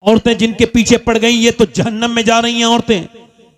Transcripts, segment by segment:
औरतें जिनके पीछे पड़ गई ये तो जहन्नम में जा रही हैं औरतें।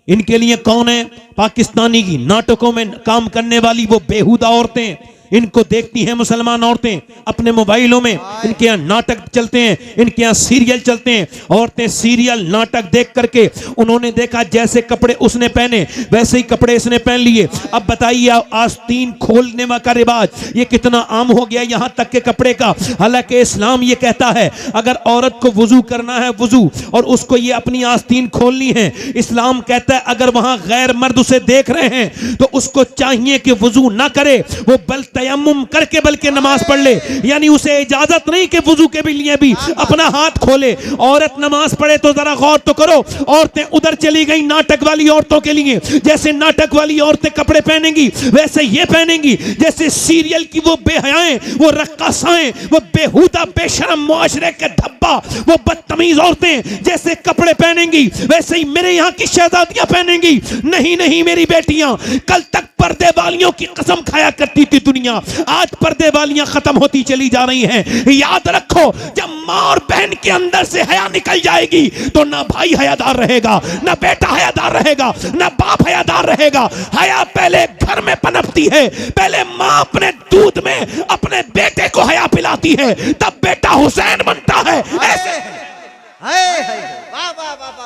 इनके लिए कौन है? पाकिस्तानी की नाटकों में काम करने वाली वो बेहुदा औरतें, इनको देखती हैं मुसलमान औरतें अपने मोबाइलों में। इनके यहाँ नाटक चलते हैं, इनके यहाँ सीरियल चलते हैं। औरतें सीरियल नाटक देख करके उन्होंने देखा जैसे कपड़े उसने पहने वैसे ही कपड़े इसने पहन लिए। अब बताइए आस्तीन खोलने का रिवाज ये कितना आम हो गया, यहाँ तक के कपड़े का। हालांकि इस्लाम ये कहता है अगर औरत को वुजू करना है वुजू और उसको ये अपनी आस्तीन खोलनी है, इस्लाम कहता है अगर वहां गैर मर्द उसे देख रहे हैं तो उसको चाहिए कि वुजू ना करे, वो बल तयम्मुम करके बल्कि नमाज पढ़ ले। यानी उसे इजाजत नहीं कि वुजू के लिए भी अपना हाथ खोले। औरत नमाज पढ़े तो जरा गौर तो करो, औरतें उधर चली गई नाटक वाली औरतों के लिए। जैसे नाटक वाली औरतें कपड़े पहनेंगी वैसे ये पहनेंगी। जैसे सीरियल की वो बेहयाएं, वो रक्कासाएं, वो बेहुदा बेशरम मुआशरे के धब्बा, वो बदतमीज औरतें जैसे कपड़े पहनेंगी वैसे ही मेरे यहाँ की शहजादियां पहनेंगी। नहीं नहीं मेरी बेटियां, कल तक पर्दे वालियों की कसम खाया करती थी दुनिया, आज पर्दे वालियां खत्म होती चली जा रही हैं। याद रखो जब माँ और बहन के अंदर से हया निकल जाएगी तो ना भाई हयादार रहेगा, ना बेटा हयादार रहेगा, ना बाप हयादार रहेगा। हया पहले घर में पनपती है, पहले माँ अपने दूध में अपने बेटे को हया पिलाती है, तब बेटा हुसैन बनता है। ऐसे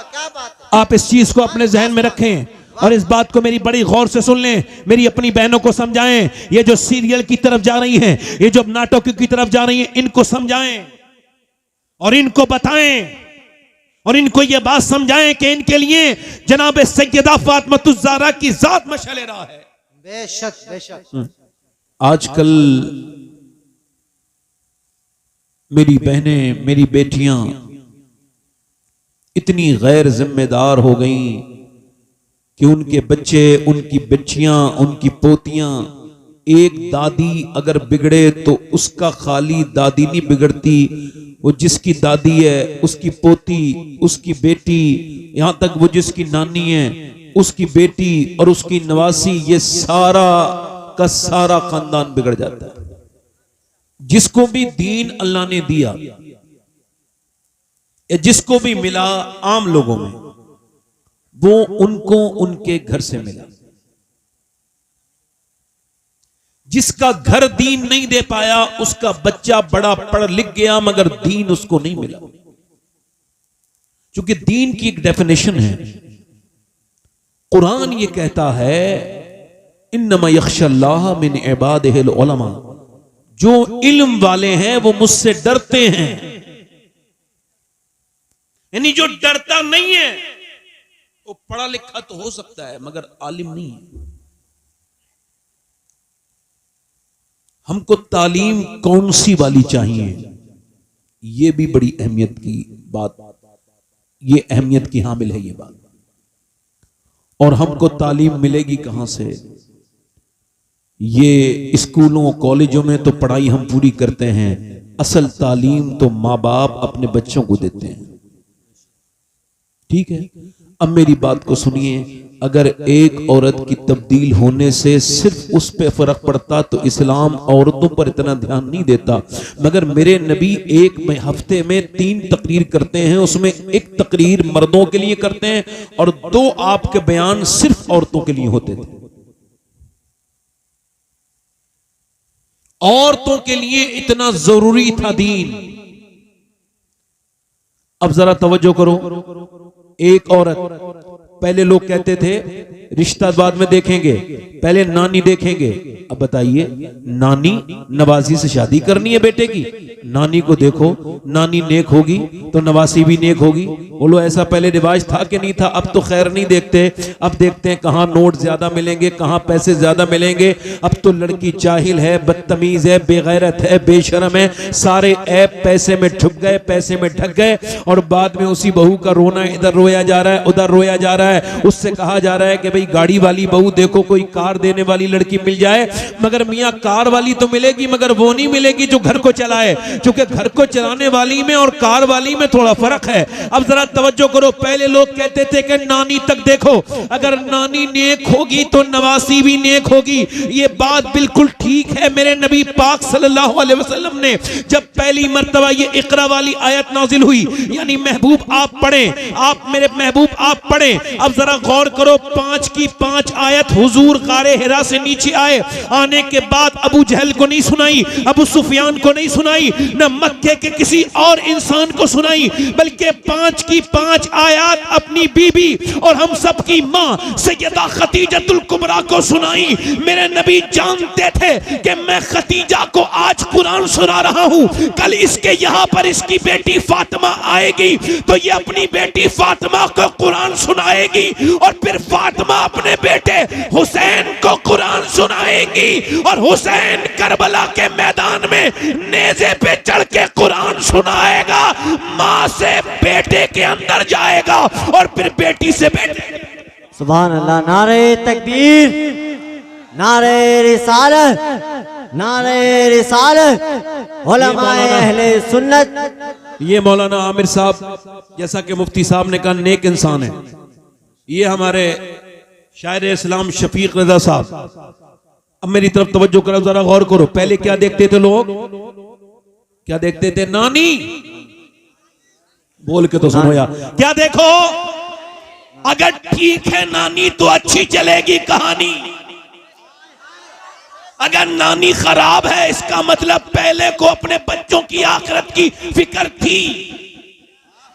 क्या बात है। आप इस चीज को अपने जहन में रखें और इस बात को मेरी बड़ी गौर से सुन लें, मेरी अपनी बहनों को समझाएं। ये जो सीरियल की तरफ जा रही हैं, ये जो नाटकों की तरफ जा रही हैं, इनको समझाएं और इनको बताएं और इनको ये बात समझाएं कि इनके लिए जनाब सैयदा फातिमातुज़ ज़हरा की जात मशाल राह है। बेशक बेशक। आजकल मेरी बहनें, मेरी बेटियां इतनी गैर जिम्मेदार हो गई कि उनके बच्चे, उनकी बच्चियां, उनकी पोतियां, एक दादी अगर बिगड़े तो उसका खाली दादी नहीं बिगड़ती, वो जिसकी दादी है उसकी पोती, उसकी बेटी, यहां तक वो जिसकी नानी है उसकी बेटी और उसकी नवासी, ये सारा का सारा खानदान बिगड़ जाता है। जिसको भी दीन अल्लाह ने दिया, जिसको भी मिला आम लोगों में, वो उनको उनके घर से मिला। जिसका घर दीन नहीं दे पाया उसका बच्चा बड़ा पढ़ लिख गया मगर दीन उसको नहीं मिला। क्योंकि दीन की एक डेफिनेशन है, कुरान ये कहता है इन्नमा यख्शल्लाह मिन इबादिहिल उलमा, जो इल्म वाले हैं वो मुझसे डरते हैं। यानी जो डरता नहीं है वो पढ़ा लिखा तो हो सकता है मगर आलिम नहीं है। हमको तालीम कौन सी वाली चाहिए, ये भी बड़ी अहमियत की बात, ये अहमियत की हामिल है ये बात। और हमको तालीम मिलेगी कहां से? ये स्कूलों कॉलेजों में तो पढ़ाई हम पूरी करते हैं, असल तालीम तो माँ बाप अपने बच्चों को देते हैं। ठीक है, अब मेरी बात को सुनिए, अगर एक औरत की तब्दील होने से सिर्फ उस पे फर्क पड़ता तो इस्लाम औरतों पर इतना ध्यान नहीं देता। मगर मेरे नबी एक हफ्ते में 3 तकरीर करते हैं, उसमें एक तकरीर मर्दों के लिए करते हैं और 2 आपके बयान सिर्फ औरतों के लिए होते थे। औरतों के लिए इतना जरूरी था दीन। अब जरा तवज्जो करो, एक औरत, पहले लोग कहते थे रिश्ता बाद में देखेंगे, पहले नानी देखेंगे। अब बताइए, नानी नवासी से शादी करनी है बेटे की, नानी को देखो, नानी नेक होगी तो नवासी भी नेक होगी। बोलो ऐसा पहले रिवाज था कि नहीं था? अब तो खैर नहीं देखते, अब देखते हैं कहां नोट ज्यादा मिलेंगे, कहां पैसे ज्यादा मिलेंगे। अब तो लड़की जाहिल है, बदतमीज है, बेगैरत है, बेशरम है, सारे ऐप पैसे में ठुक गए, पैसे में ढक गए और बाद में उसी बहू का रोना, इधर रोया जा रहा है, उधर रोया जा रहा है। उससे कहा जा रहा है कि भाई कोई गाड़ी वाली बहू देखो, कोई कार देने वाली लड़की मिल जाए, मगर मियाँ कार वाली तो मिलेगी, मगर वो नहीं मिलेगी जो घर को चलाए, क्योंकि घर को चलाने वाली में और कार वाली में थोड़ा फर्क है। अब जरा तवज्जो करो, पहले लोग कहते थे कि नानी तक देखो, अगर नानी नेक होगी तो नवासी भी नेक होगी। ये बात बिल्कुल ठीक है। मेरे नबी पाक सल्लल्लाहु अलैहि वसल्लम ने जब पहली मर्तबा ये इकरा वाली आयत नाजिल हुई, यानी महबूब आप पढ़ें, आप मेरे महबूब आप पढ़ें। अब जरा गौर करो, 5 की 5 आयत हुजूर गारे हिरा से नीचे आए, आने के बाद अबू जहल को नहीं सुनाई, अबू सुफियान को नहीं सुनाई, न मक्के के किसी और इंसान को सुनाई, बल्कि 5 की 5 आयत अपनी बीबी और हम सब की मां सैयदा खतीजतुल कुबरा को सुनाई। मेरे नबी जानते थे कि मैं खतीजा को आज कुरान सुना रहा हूं, कल इसके यहां पर इसकी बेटी फातिमा आएगी तो ये अपनी बेटी फातिमा को कुरान सुनाएगी, और फिर फातिमा अपने बेटे हुसैन को कुरान सुनाएगी, और हुसैन करबला के मैदान में नेज़े पे चढ़ के कुरान सुनाएगा, मां से बेटे के अंदर जाएगा और फिर बेटी से बेटे। सुभान अल्लाह। नारे तकबीर, नारे रिसालत, नारे रिसालत, उलमाए अहले सुन्नत। ये मौलाना आमिर साहब, जैसा कि मुफ्ती साहब ने कहा, नेक इंसान है। ये हमारे शायर इस्लाम शफीक रजा साहब। अब मेरी तरफ तवज्जो करो, जरा गौर करो, पहले क्या देखते थे लोग, क्या देखते थे? नानी। बोल के तो सुनो यार, क्या देखो? अगर ठीक है नानी तो अच्छी चलेगी कहानी, अगर नानी खराब है इसका मतलब पहले को अपने बच्चों की आखिरत की फिक्र थी।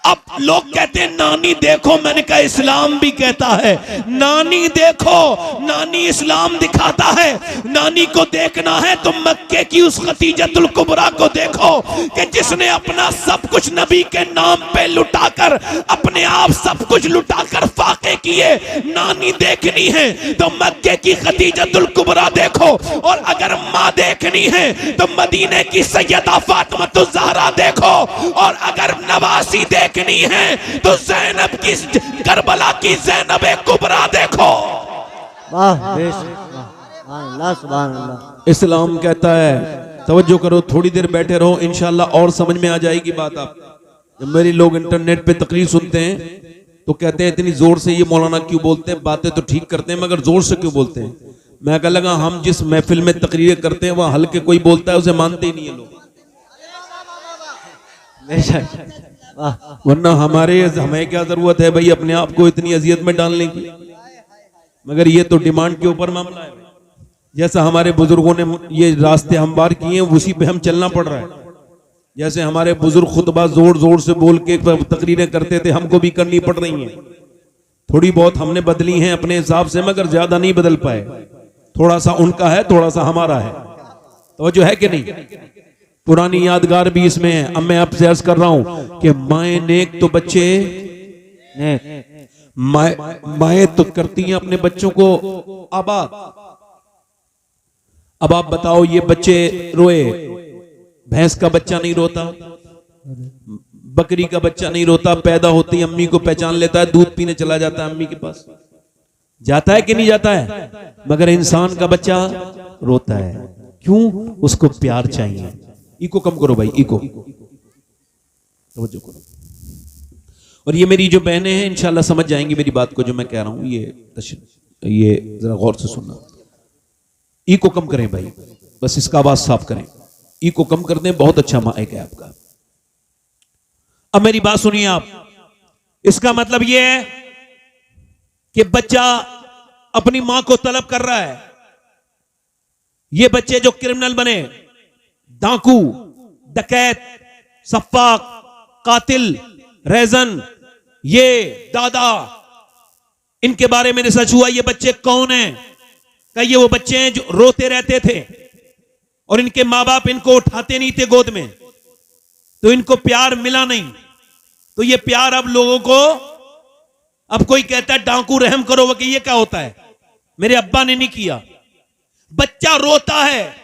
अब लोग कहते हैं नानी देखो, मैंने कहा इस्लाम भी कहता है नानी देखो, नानी इस्लाम दिखाता है। नानी को देखना है तो मक्के की उस खतीजतुल कुबरा को देखो कि जिसने अपना सब कुछ नबी के नाम पे लुटाकर, अपने आप सब कुछ लुटाकर फाके किए। नानी देखनी है तो मक्के की खतीजतुल कुबरा देखो, और अगर माँ देखनी है तो मदीने की सैयदा फातिमा ज़हरा देखो, और अगर नवासी देखनी है तो ज़ैनब की, करबला की ज़ैनब कुबरा देखो। वाह अल्लाह, सुभान अल्लाह। इस्लाम कहता है, तवज्जो करो, थोड़ी देर बैठे रहो, इंशाल्लाह और समझ में आ जाएगी बात। आप जब मेरे लोग इंटरनेट पे तकरीर सुनते हैं तो कहते हैं इतनी जोर से ये मौलाना क्यों बोलते हैं, बातें तो ठीक करते हैं मगर जोर से क्यों बोलते हैं। मैं कह लगा हम जिस महफिल में तकरीर करते हैं वहां हल्के कोई बोलता है उसे मानते ही नहीं है लोग, वरना हमें क्या जरूरत है भाई अपने आप को इतनी अजियत में डालने की। मगर ये तो डिमांड के ऊपर मामला है। जैसा हमारे बुजुर्गों ने ये रास्ते हमवार किए हैं उसी पे हम चलना पड़ रहा है। जैसे हमारे बुजुर्ग खुतबा जोर जोर से बोल के तकरीरें करते थे, हमको भी करनी पड़ रही हैं। थोड़ी बहुत हमने बदली हैं अपने हिसाब से, मगर ज्यादा नहीं बदल पाए। थोड़ा सा उनका है, थोड़ा सा हमारा है। तो जो है कि नहीं, पुरानी यादगार भी इसमें है। अब मैं आपसे अर्ज कर रहा हूं कि माए नेक तो बच्चे माए तो करती हैं अपने बच्चों को आबाद। अब आप बताओ, ये बच्चे रोए, भैंस का बच्चा नहीं रोता, बकरी का बच्चा नहीं रोता, पैदा होती ही अम्मी को पहचान लेता है, दूध पीने चला जाता है अम्मी के पास, जाता है कि नहीं जाता है। मगर इंसान का बच्चा रोता है, क्यों? उसको प्यार चाहिए। इको कम करो भाई, इको तवज्जो करो। और ये मेरी जो बहनें हैं इंशाल्लाह समझ जाएंगी मेरी बात को जो मैं कह रहा हूं। ये जरा गौर से सुनना। इको कम करें भाई, बस इसका आवाज साफ करें, इको कम कर दें, बहुत अच्छा माइक है आपका। अब मेरी बात सुनिए आप, इसका मतलब यह है कि बच्चा अपनी मां को तलब कर रहा है। ये बच्चे जो क्रिमिनल बने, डाकू, डकैत, सफ्फाक, कातिल, रेजन, ये दादा, इनके बारे में रिसर्च हुआ। ये बच्चे कौन हैं? क्या ये वो बच्चे हैं जो रोते रहते थे और इनके मां बाप इनको उठाते नहीं थे गोद में, तो इनको प्यार मिला नहीं। तो ये प्यार अब लोगों को, अब कोई कहता है डाकू रहम करो, वो कि ये क्या होता है, मेरे अब्बा ने नहीं किया। बच्चा रोता है,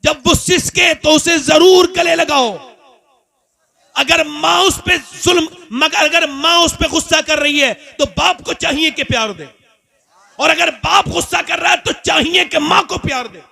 जब वो सिसके तो उसे जरूर गले लगाओ। अगर मां उस पे जुल्म, मगर अगर मां उस पे गुस्सा कर रही है तो बाप को चाहिए कि प्यार दे। और अगर बाप गुस्सा कर रहा है तो चाहिए कि मां को प्यार दे,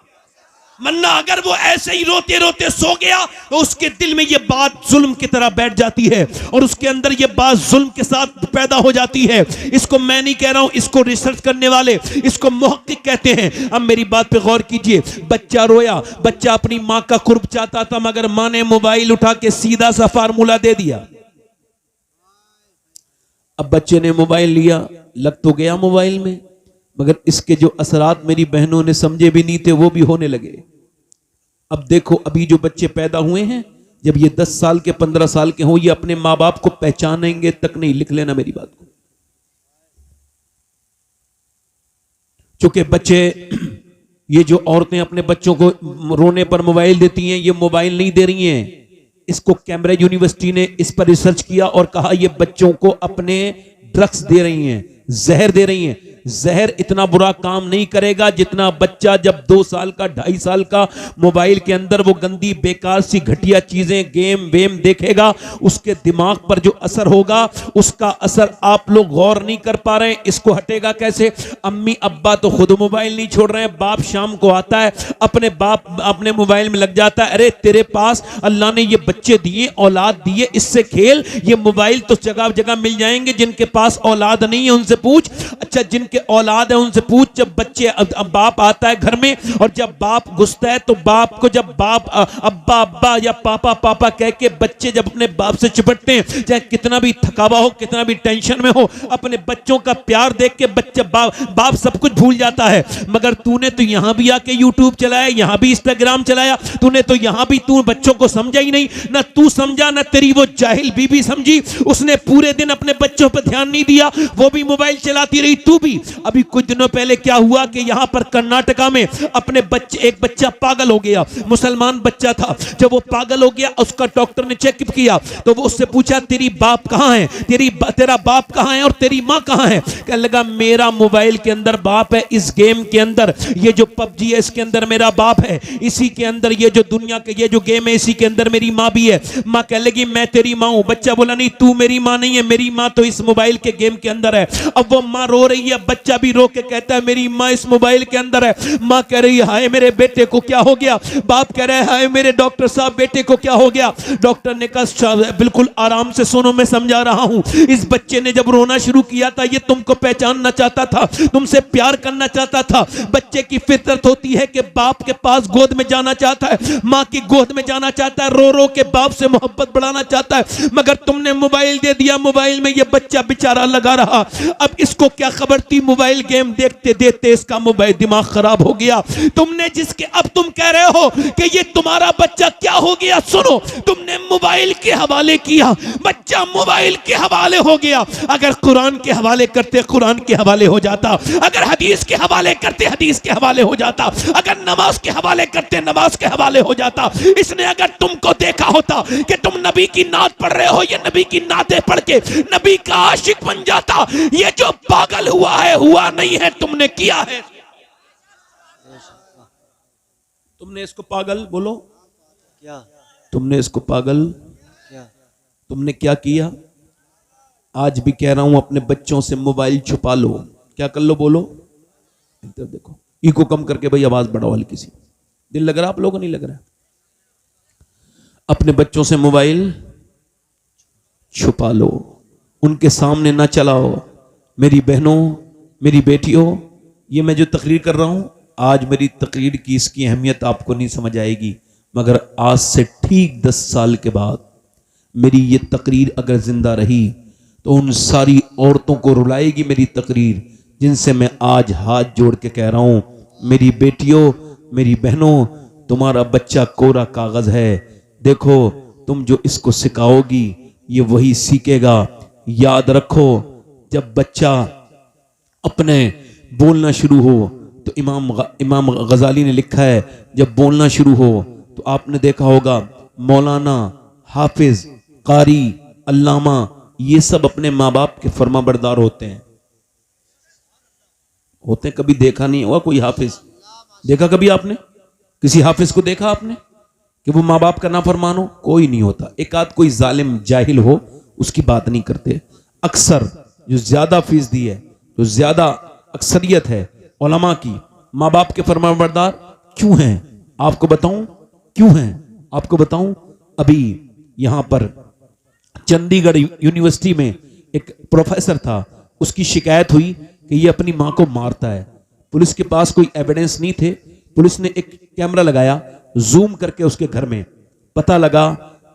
वरना अगर वो ऐसे ही रोते रोते सो गया तो उसके दिल में ये बात जुल्म की तरह बैठ जाती है और उसके अंदर ये बात जुल्म के साथ पैदा हो जाती है। इसको मैं नहीं कह रहा हूं, इसको रिसर्च करने वाले इसको मुहक्किक कहते हैं। अब मेरी बात पे गौर कीजिए, बच्चा रोया, बच्चा अपनी मां का कुर्ब चाहता था, मगर मां ने मोबाइल उठा के सीधा सा फार्मूला दे दिया। अब बच्चे ने मोबाइल लिया, लग तो गया मोबाइल में, मगर इसके जो असरात मेरी बहनों ने समझे भी नहीं थे वो भी होने लगे। अब देखो, अभी जो बच्चे पैदा हुए हैं, जब ये 10 साल के 15 साल के हों, ये अपने मां बाप को पहचानेंगे तक नहीं। लिख लेना मेरी बात को। चूंकि बच्चे, ये जो औरतें अपने बच्चों को रोने पर मोबाइल देती हैं, ये मोबाइल नहीं दे रही हैं। इसको कैम्ब्रिज यूनिवर्सिटी ने इस पर रिसर्च किया और कहा ये बच्चों को अपने ड्रग्स दे रही हैं, जहर दे रही हैं। जहर इतना बुरा काम नहीं करेगा जितना बच्चा जब 2 साल का 2.5 साल का मोबाइल के अंदर वो गंदी बेकार सी घटिया चीजें गेम वेम देखेगा, उसके दिमाग पर जो असर होगा उसका असर आप लोग गौर नहीं कर पा रहे हैं। इसको हटेगा कैसे? अम्मी अब्बा तो खुद मोबाइल नहीं छोड़ रहे हैं, बाप शाम को आता है अपने बाप अपने मोबाइल में लग जाता है। अरे तेरे पास अल्लाह ने ये बच्चे दिए, औलाद दिए, इससे खेल, ये मोबाइल तो जगह जगह मिल जाएंगे। जिनके पास औलाद नहीं है उनसे पूछ, अच्छा जिनके औलाद है उनसे पूछ। जब बच्चे अब बाप आता है घर में और जब बाप घुसता है तो बाप को जब बाप अब्बा अब्बा या पापा पापा कह के बच्चे जब अपने बाप से चिपटते हैं, चाहे कितना भी थकावा हो, कितना भी टेंशन में हो, अपने बच्चों का प्यार देख के बच्चे बाप सब कुछ भूल जाता है। मगर तूने तो यहां भी आके यूट्यूब चलाया, यहां भी इंस्टाग्राम चलाया, तूने तो यहां भी तू बच्चों को समझा ही नहीं। ना तू समझा, ना तेरी वो जाहिल बीबी समझी, उसने पूरे दिन अपने बच्चों पर ध्यान नहीं दिया, वो भी मोबाइल चलाती रही, तू भी। अभी कुछ दिनों पहले क्या हुआ कि यहां पर कर्नाटका में अपने बच्चे, एक बच्चा पागल हो गया, मुसलमान बच्चा था। जब वो पागल हो गया उसका डॉक्टर ने चेकअप किया तो वो उससे पूछा तेरी बाप कहां है, तेरा बाप कहां है और तेरी मां कहां है? कहने लगा मेरा मोबाइल के अंदर बाप है, इस गेम के अंदर, ये जो पबजी है इसके अंदर मेरा बाप है, इसी के अंदर ये जो दुनिया के ये जो गेम है इसी के अंदर मेरी मां भी है। मां कहने लगी मैं तेरी मां हूं। बच्चा बोला नहीं, तू मेरी मां नहीं है, मेरी मां तो इस मोबाइल के गेम के अंदर है। अब वो मां रो रही है, बच्चा भी रो के कहता है मेरी मां इस मोबाइल के अंदर है। मां कह रही है हाय मेरे बेटे को क्या हो गया? बाप कह रहा है हाय मेरे डॉक्टर साहब बेटे को क्या हो गया? डॉक्टर ने कहा बिल्कुल आराम से सुनो, मैं समझा रहा हूं। इस बच्चे ने जब रोना शुरू किया था ये तुमको पहचानना चाहता था, तुमसे प्यार करना चाहता था। बच्चे की फितरत होती है कि बाप के पास गोद में जाना चाहता है, मां की गोद में जाना चाहता है, रो रो के बाप से मोहब्बत बढ़ाना चाहता है। मगर तुमने मोबाइल दे दिया, मोबाइल में ये बच्चा बेचारा लगा रहा। अब इसको क्या खबर थी, मोबाइल गेम देखते देखते इसका मोबाइल दिमाग खराब हो गया। तुमने जिसके, अब तुम कह रहे हो कि ये तुम्हारा बच्चा क्या हो गया? सुनो, तुमने मोबाइल के हवाले किया, बच्चा मोबाइल के हवाले हो गया। अगर कुरान के हवाले करते कुरान के हवाले हो जाता, अगर हदीस के हवाले करते हदीस के हवाले हो जाता, अगर नमाज के हवाले करते नमाज के हवाले हो जाता। इसने अगर तुमको देखा होता कि तुम नबी की नात पढ़ रहे हो, ये नबी की नातें पढ़ के नबी का आशिक बन जाता। ये जो पागल हुआ है हुआ नहीं है, तुमने किया है। तुमने इसको पागल बोलो, क्या तुमने इसको पागल, क्या तुमने क्या किया? आज भी कह रहा हूं अपने बच्चों से मोबाइल छुपा लो। क्या कर लो बोलो? इधर देखो, इको कम करके भाई आवाज बढ़ाओ हल्की सी। दिल लग रहा आप लोगों को? नहीं लग रहा? अपने बच्चों से मोबाइल छुपा लो, उनके सामने ना चलाओ। मेरी बहनों, मेरी बेटियों, ये मैं जो तकरीर कर रहा हूं, आज मेरी तकरीर की इसकी अहमियत आपको नहीं समझ आएगी, मगर आज से ठीक 10 साल के बाद मेरी ये तकरीर अगर जिंदा रही तो उन सारी औरतों को रुलाएगी मेरी तकरीर, जिनसे मैं आज हाथ जोड़ के कह रहा हूं, मेरी बेटियों, मेरी बहनों, तुम्हारा बच्चा कोरा कागज है। देखो, तुम जो इसको सिखाओगी ये वही सीखेगा। याद रखो, जब बच्चा अपने बोलना शुरू हो तो इमाम गजाली ने लिखा है, जब बोलना शुरू हो तो आपने देखा होगा मौलाना, हाफिज, कारी, अल्लामा, ये सब अपने माँ बाप के फरमाबरदार होते हैं। कभी देखा नहीं हुआ कोई हाफिज? देखा कभी आपने किसी हाफिज को? देखा आपने कि वो माँ बाप का नाफरमान हो? कोई नहीं होता। एक आध कोई जालिम जाहिल हो, उसकी बात नहीं करते। अक्सर जो ज्यादा फीसदी है, जो ज्यादा अक्सरियत है उलमा की, माँ बाप के फरमाबरदार क्यों हैं? आपको बताऊं क्यों हैं? आपको बताऊं, अभी यहां पर चंडीगढ़ यूनिवर्सिटी में एक प्रोफेसर था, उसकी शिकायत हुई कि ये अपनी मां को मारता है। पुलिस के पास कोई एविडेंस नहीं थे, पुलिस ने एक कैमरा लगाया, जूम करके उसके घर में पता लगा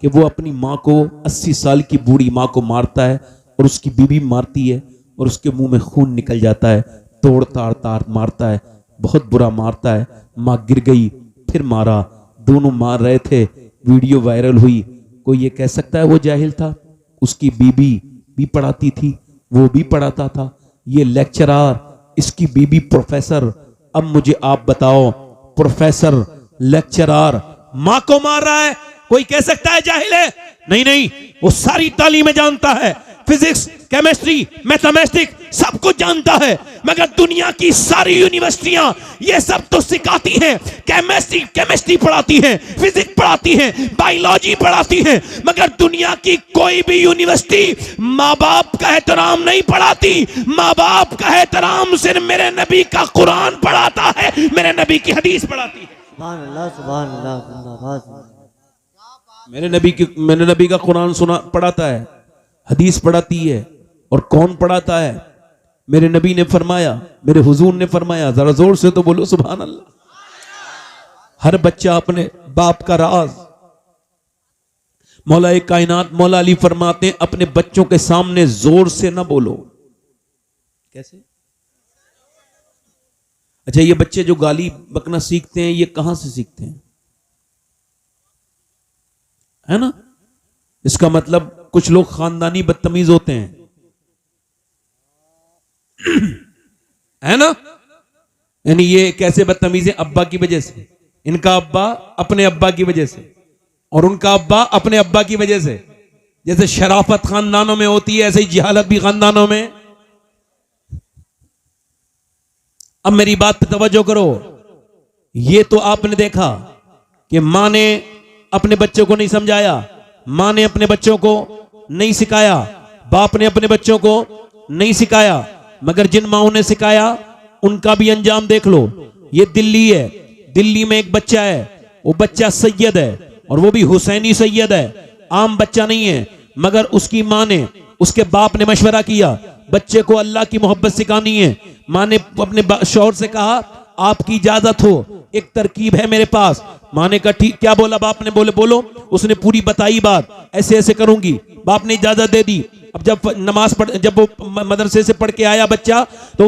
कि वो अपनी मां को 80 साल की बूढ़ी मां को मारता है और उसकी बीवी मारती है और उसके मुंह में खून निकल जाता है, तोड़ ताड़ ताड़ मारता है, बहुत बुरा मारता है। मां गिर गई, फिर मारा, दोनों मार रहे थे, वीडियो वायरल हुई। कोई ये कह सकता है वो जाहिल था? उसकी बीबी भी पढ़ाती थी, वो भी पढ़ाता था, ये लेक्चरर, इसकी बीबी प्रोफेसर। अब मुझे आप बताओ, प्रोफेसर लेक्चरर मां को मार रहा है, कोई कह सकता है जाहिल है? नहीं नहीं, वो सारी तालीमें जानता है, फिजिक्स, केमिस्ट्री, मैथमेटिक्स सब कुछ जानता है। मगर दुनिया की सारी यूनिवर्सिटियां ये सब तो सिखाती हैं, केमिस्ट्री पढ़ाती हैं, फिजिक्स पढ़ाती हैं, बायोलॉजी पढ़ाती हैं, मगर दुनिया की कोई भी यूनिवर्सिटी माँ बाप का एहतराम नहीं पढ़ाती। माँ बाप का एहतराम सिर्फ मेरे नबी का कुरान पढ़ाता है, मेरे नबी की हदीस पढ़ाती है। सुभान अल्लाह, सुभान अल्लाह, जिंदाबाद। मेरे नबी का कुरान पढ़ाता है, हदीस पढ़ाती है। और कौन पढ़ाता है? मेरे नबी ने फरमाया, मेरे हुजूर ने फरमाया, जरा जोर से तो बोलो सुभान अल्लाह। हर बच्चा अपने बाप का राज, मौला कायनात मौला अली फरमाते हैं, अपने बच्चों के सामने जोर से ना बोलो। कैसे? अच्छा, ये बच्चे जो गाली बकना सीखते हैं, ये कहां से सीखते हैं? है ना? इसका मतलब कुछ लोग खानदानी बदतमीज होते हैं, है ना? यानी ये कैसे बदतमीज है? अब्बा की वजह से, इनका अब्बा अपने अब्बा की वजह से, और उनका अब्बा अपने अब्बा की वजह से। जैसे शराफत खानदानों में होती है, ऐसे ही जिहालत भी खानदानों में। अब मेरी बात पे तवज्जो करो। ये तो आपने देखा कि मां ने अपने बच्चों को नहीं समझाया, मां ने अपने बच्चों को नहीं सिखाया, बाप ने अपने बच्चों को नहीं सिखाया, मगर जिन माओं ने सिखाया उनका भी अंजाम देख लो। ये दिल्ली है, दिल्ली में एक बच्चा है, वो बच्चा सैयद है, और वो भी हुसैनी सैयद है, आम बच्चा नहीं है। मगर उसकी मां ने, उसके बाप ने मशवरा किया, बच्चे को अल्लाह की मोहब्बत सिखानी है। मां ने अपने शौहर से कहा, आपकी इजाजत हो, एक तरकीब है मेरे पास। मां ने कहा ठीक। क्या बोला बाप ने? बोलो। उसने पूरी बताई बात, ऐसे ऐसे करूंगी। बाप ने इजाजत दे दी। अब जब वो मदरसे से पढ़ के आया बच्चा, तो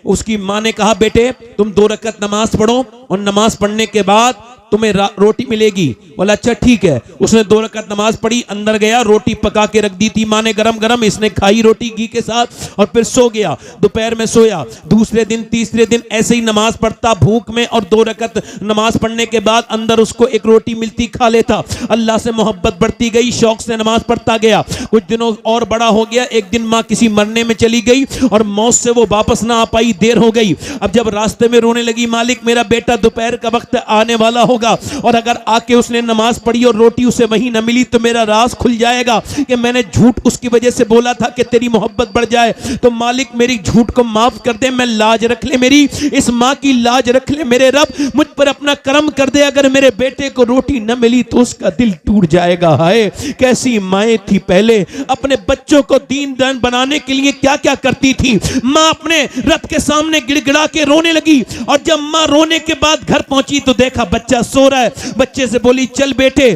उसकी मां ने कहा, बेटे तुम 2 रकअत नमाज पढ़ो और नमाज पढ़ने के बाद तुम्हें रोटी मिलेगी। बोला अच्छा ठीक है। उसने 2 रकअत नमाज पढ़ी, अंदर गया, रोटी पका के रख दी थी मां ने गरम गरम, इसने खाई रोटी घी के साथ और फिर सो गया। दोपहर में सोया, दूसरे दिन तीसरे दिन ऐसे ही नमाज पढ़ता भूख में, और 2 रकअत नमाज पढ़ने के बाद अंदर उसको एक रोटी मिलती, खा लेता। अल्लाह से मोहब्बत बढ़ती गई, शौक से नमाज पढ़ता गया। कुछ दिनों और बड़ा हो गया। एक दिन मां किसी मरने में चली गई और मौत से वो वापस ना आ पाई, देर हो गई। अब जब रास्ते में रोने लगी, मालिक मेरा बेटा दोपहर का वक्त आने वाला होगा, और अगर आके उसने नमाज पढ़ी और रोटी उसे वहीं न मिली तो मेरा राज खुल जाएगा कि मैंने झूठ उसकी वजह से बोला था कि तेरी मोहब्बत बढ़ जाए। तो मालिक मेरी झूठ को माफ कर दे, मैं लाज रख ले, मेरी इस मां की लाज रख ले मेरे रब, मुझ पर अपना करम कर दे। अगर मेरे बेटे को रोटी न मिली तो उसका दिल टूट जाएगा। हाय कैसी माएं थी पहले, अपने बच्चों को दीनदार बनाने के लिए क्या क्या करती थी। मां अपने रब के सामने गिड़गिड़ा के रोने लगी, और जब मां रोने के बाद घर पहुंची तो देखा बच्चा सो रहा है। बच्चे से बोली चल बेटे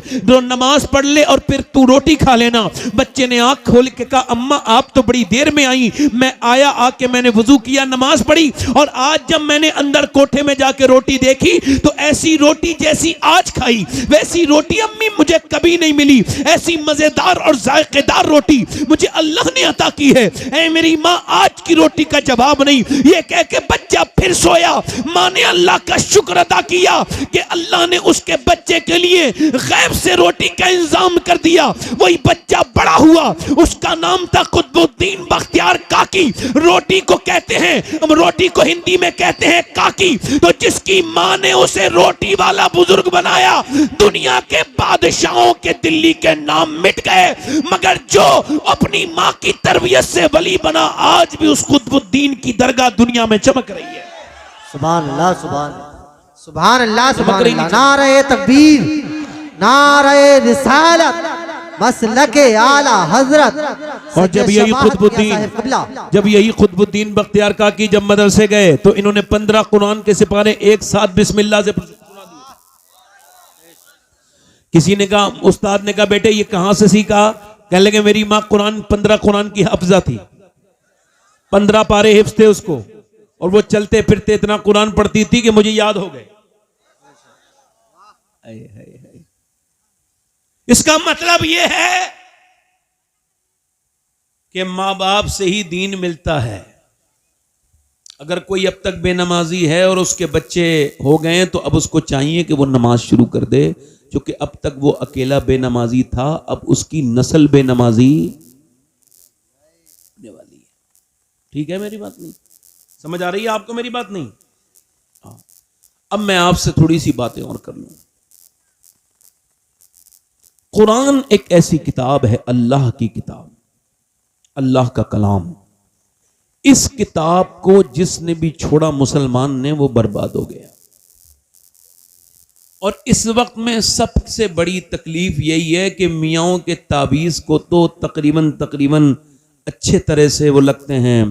नमाज पढ़ ले और फिर तू रोटी खा लेना। बच्चे ने आंख खोल के कहा अम्मा आप तो बड़ी देर में आई, मैं आया, आके मैंने वुजू किया, नमाज पढ़ी, और आज जब मैंने अंदर कोठे में जाके रोटी देखी तो ऐसी रोटी जैसी आज खाई वैसी रोटी अम्मी मुझे कभी नहीं मिली। ऐसी मजेदार और जायकेदार रोटी मुझे अल्लाह ने अता की है। ऐ मेरी मां आज की रोटी का जवाब नहीं, ये कह के बच्चा फिर सोया। माँ ने अल्लाह का शुक्र अदा किया कि अल्लाह ने उसके बच्चे के लिए गैब से रोटी का इंतजाम कर दिया। वही बच्चा बड़ा हुआ, उसका नाम था कुतुबुद्दीन बख्तियार काकी। रोटी को कहते हैं, हम रोटी को हिंदी में कहते हैं काकी। तो जिसकी माँ ने उसे रोटी वाला बुजुर्ग बनाया, दुनिया के बादशाहों के दिल्ली के नाम मिट गए, मगर जो अपनी माँ की तरबियत से वली बना, आज भी उस कुतुबुद्दीन की दरगाह दुनिया में चमक रही है। सुभान अल्लाह सुभान सुभान अल्लाह सुभान बकरी अल्लाह। नहीं नारे तकबीर, नारे रिसालत, मसलके आला हजरत। और जब यही कुतुबुद्दीन बख्तियार काकी जब मदरसे गए तो इन्होंने 15 कुरान के सिपारे एक साथ बिस्मिल्लाह से सुना दिए। किसी ने कहा, उस्ताद ने कहा, बेटे ये कहां से सीखा? कहने लगे मेरी माँ 15 कुरान की हाफिजा थी, 15 पारे हिफ्ज थे उसको, और वो चलते फिरते इतना कुरान पढ़ती थी कि मुझे याद हो गए। इसका मतलब यह है कि मां बाप से ही दीन मिलता है। अगर कोई अब तक बेनमाजी है और उसके बच्चे हो गए तो अब उसको चाहिए कि वो नमाज शुरू कर दे, क्योंकि अब तक वो अकेला बेनमाजी था, अब उसकी नस्ल बेनमाजी होने वाली है। ठीक है, मेरी बात नहीं समझ आ रही है आपको? मेरी बात नहीं। हाँ, अब मैं आपसे थोड़ी सी बातें और कर लूं। कुरान एक ऐसी किताब है, अल्लाह की किताब, अल्लाह का कलाम। इस किताब को जिसने भी छोड़ा मुसलमान ने, वो बर्बाद हो गया। और इस वक्त में सबसे बड़ी तकलीफ यही है कि मियाओं के ताबीज़ को तो तकरीबन अच्छे तरह से वो लगते हैं,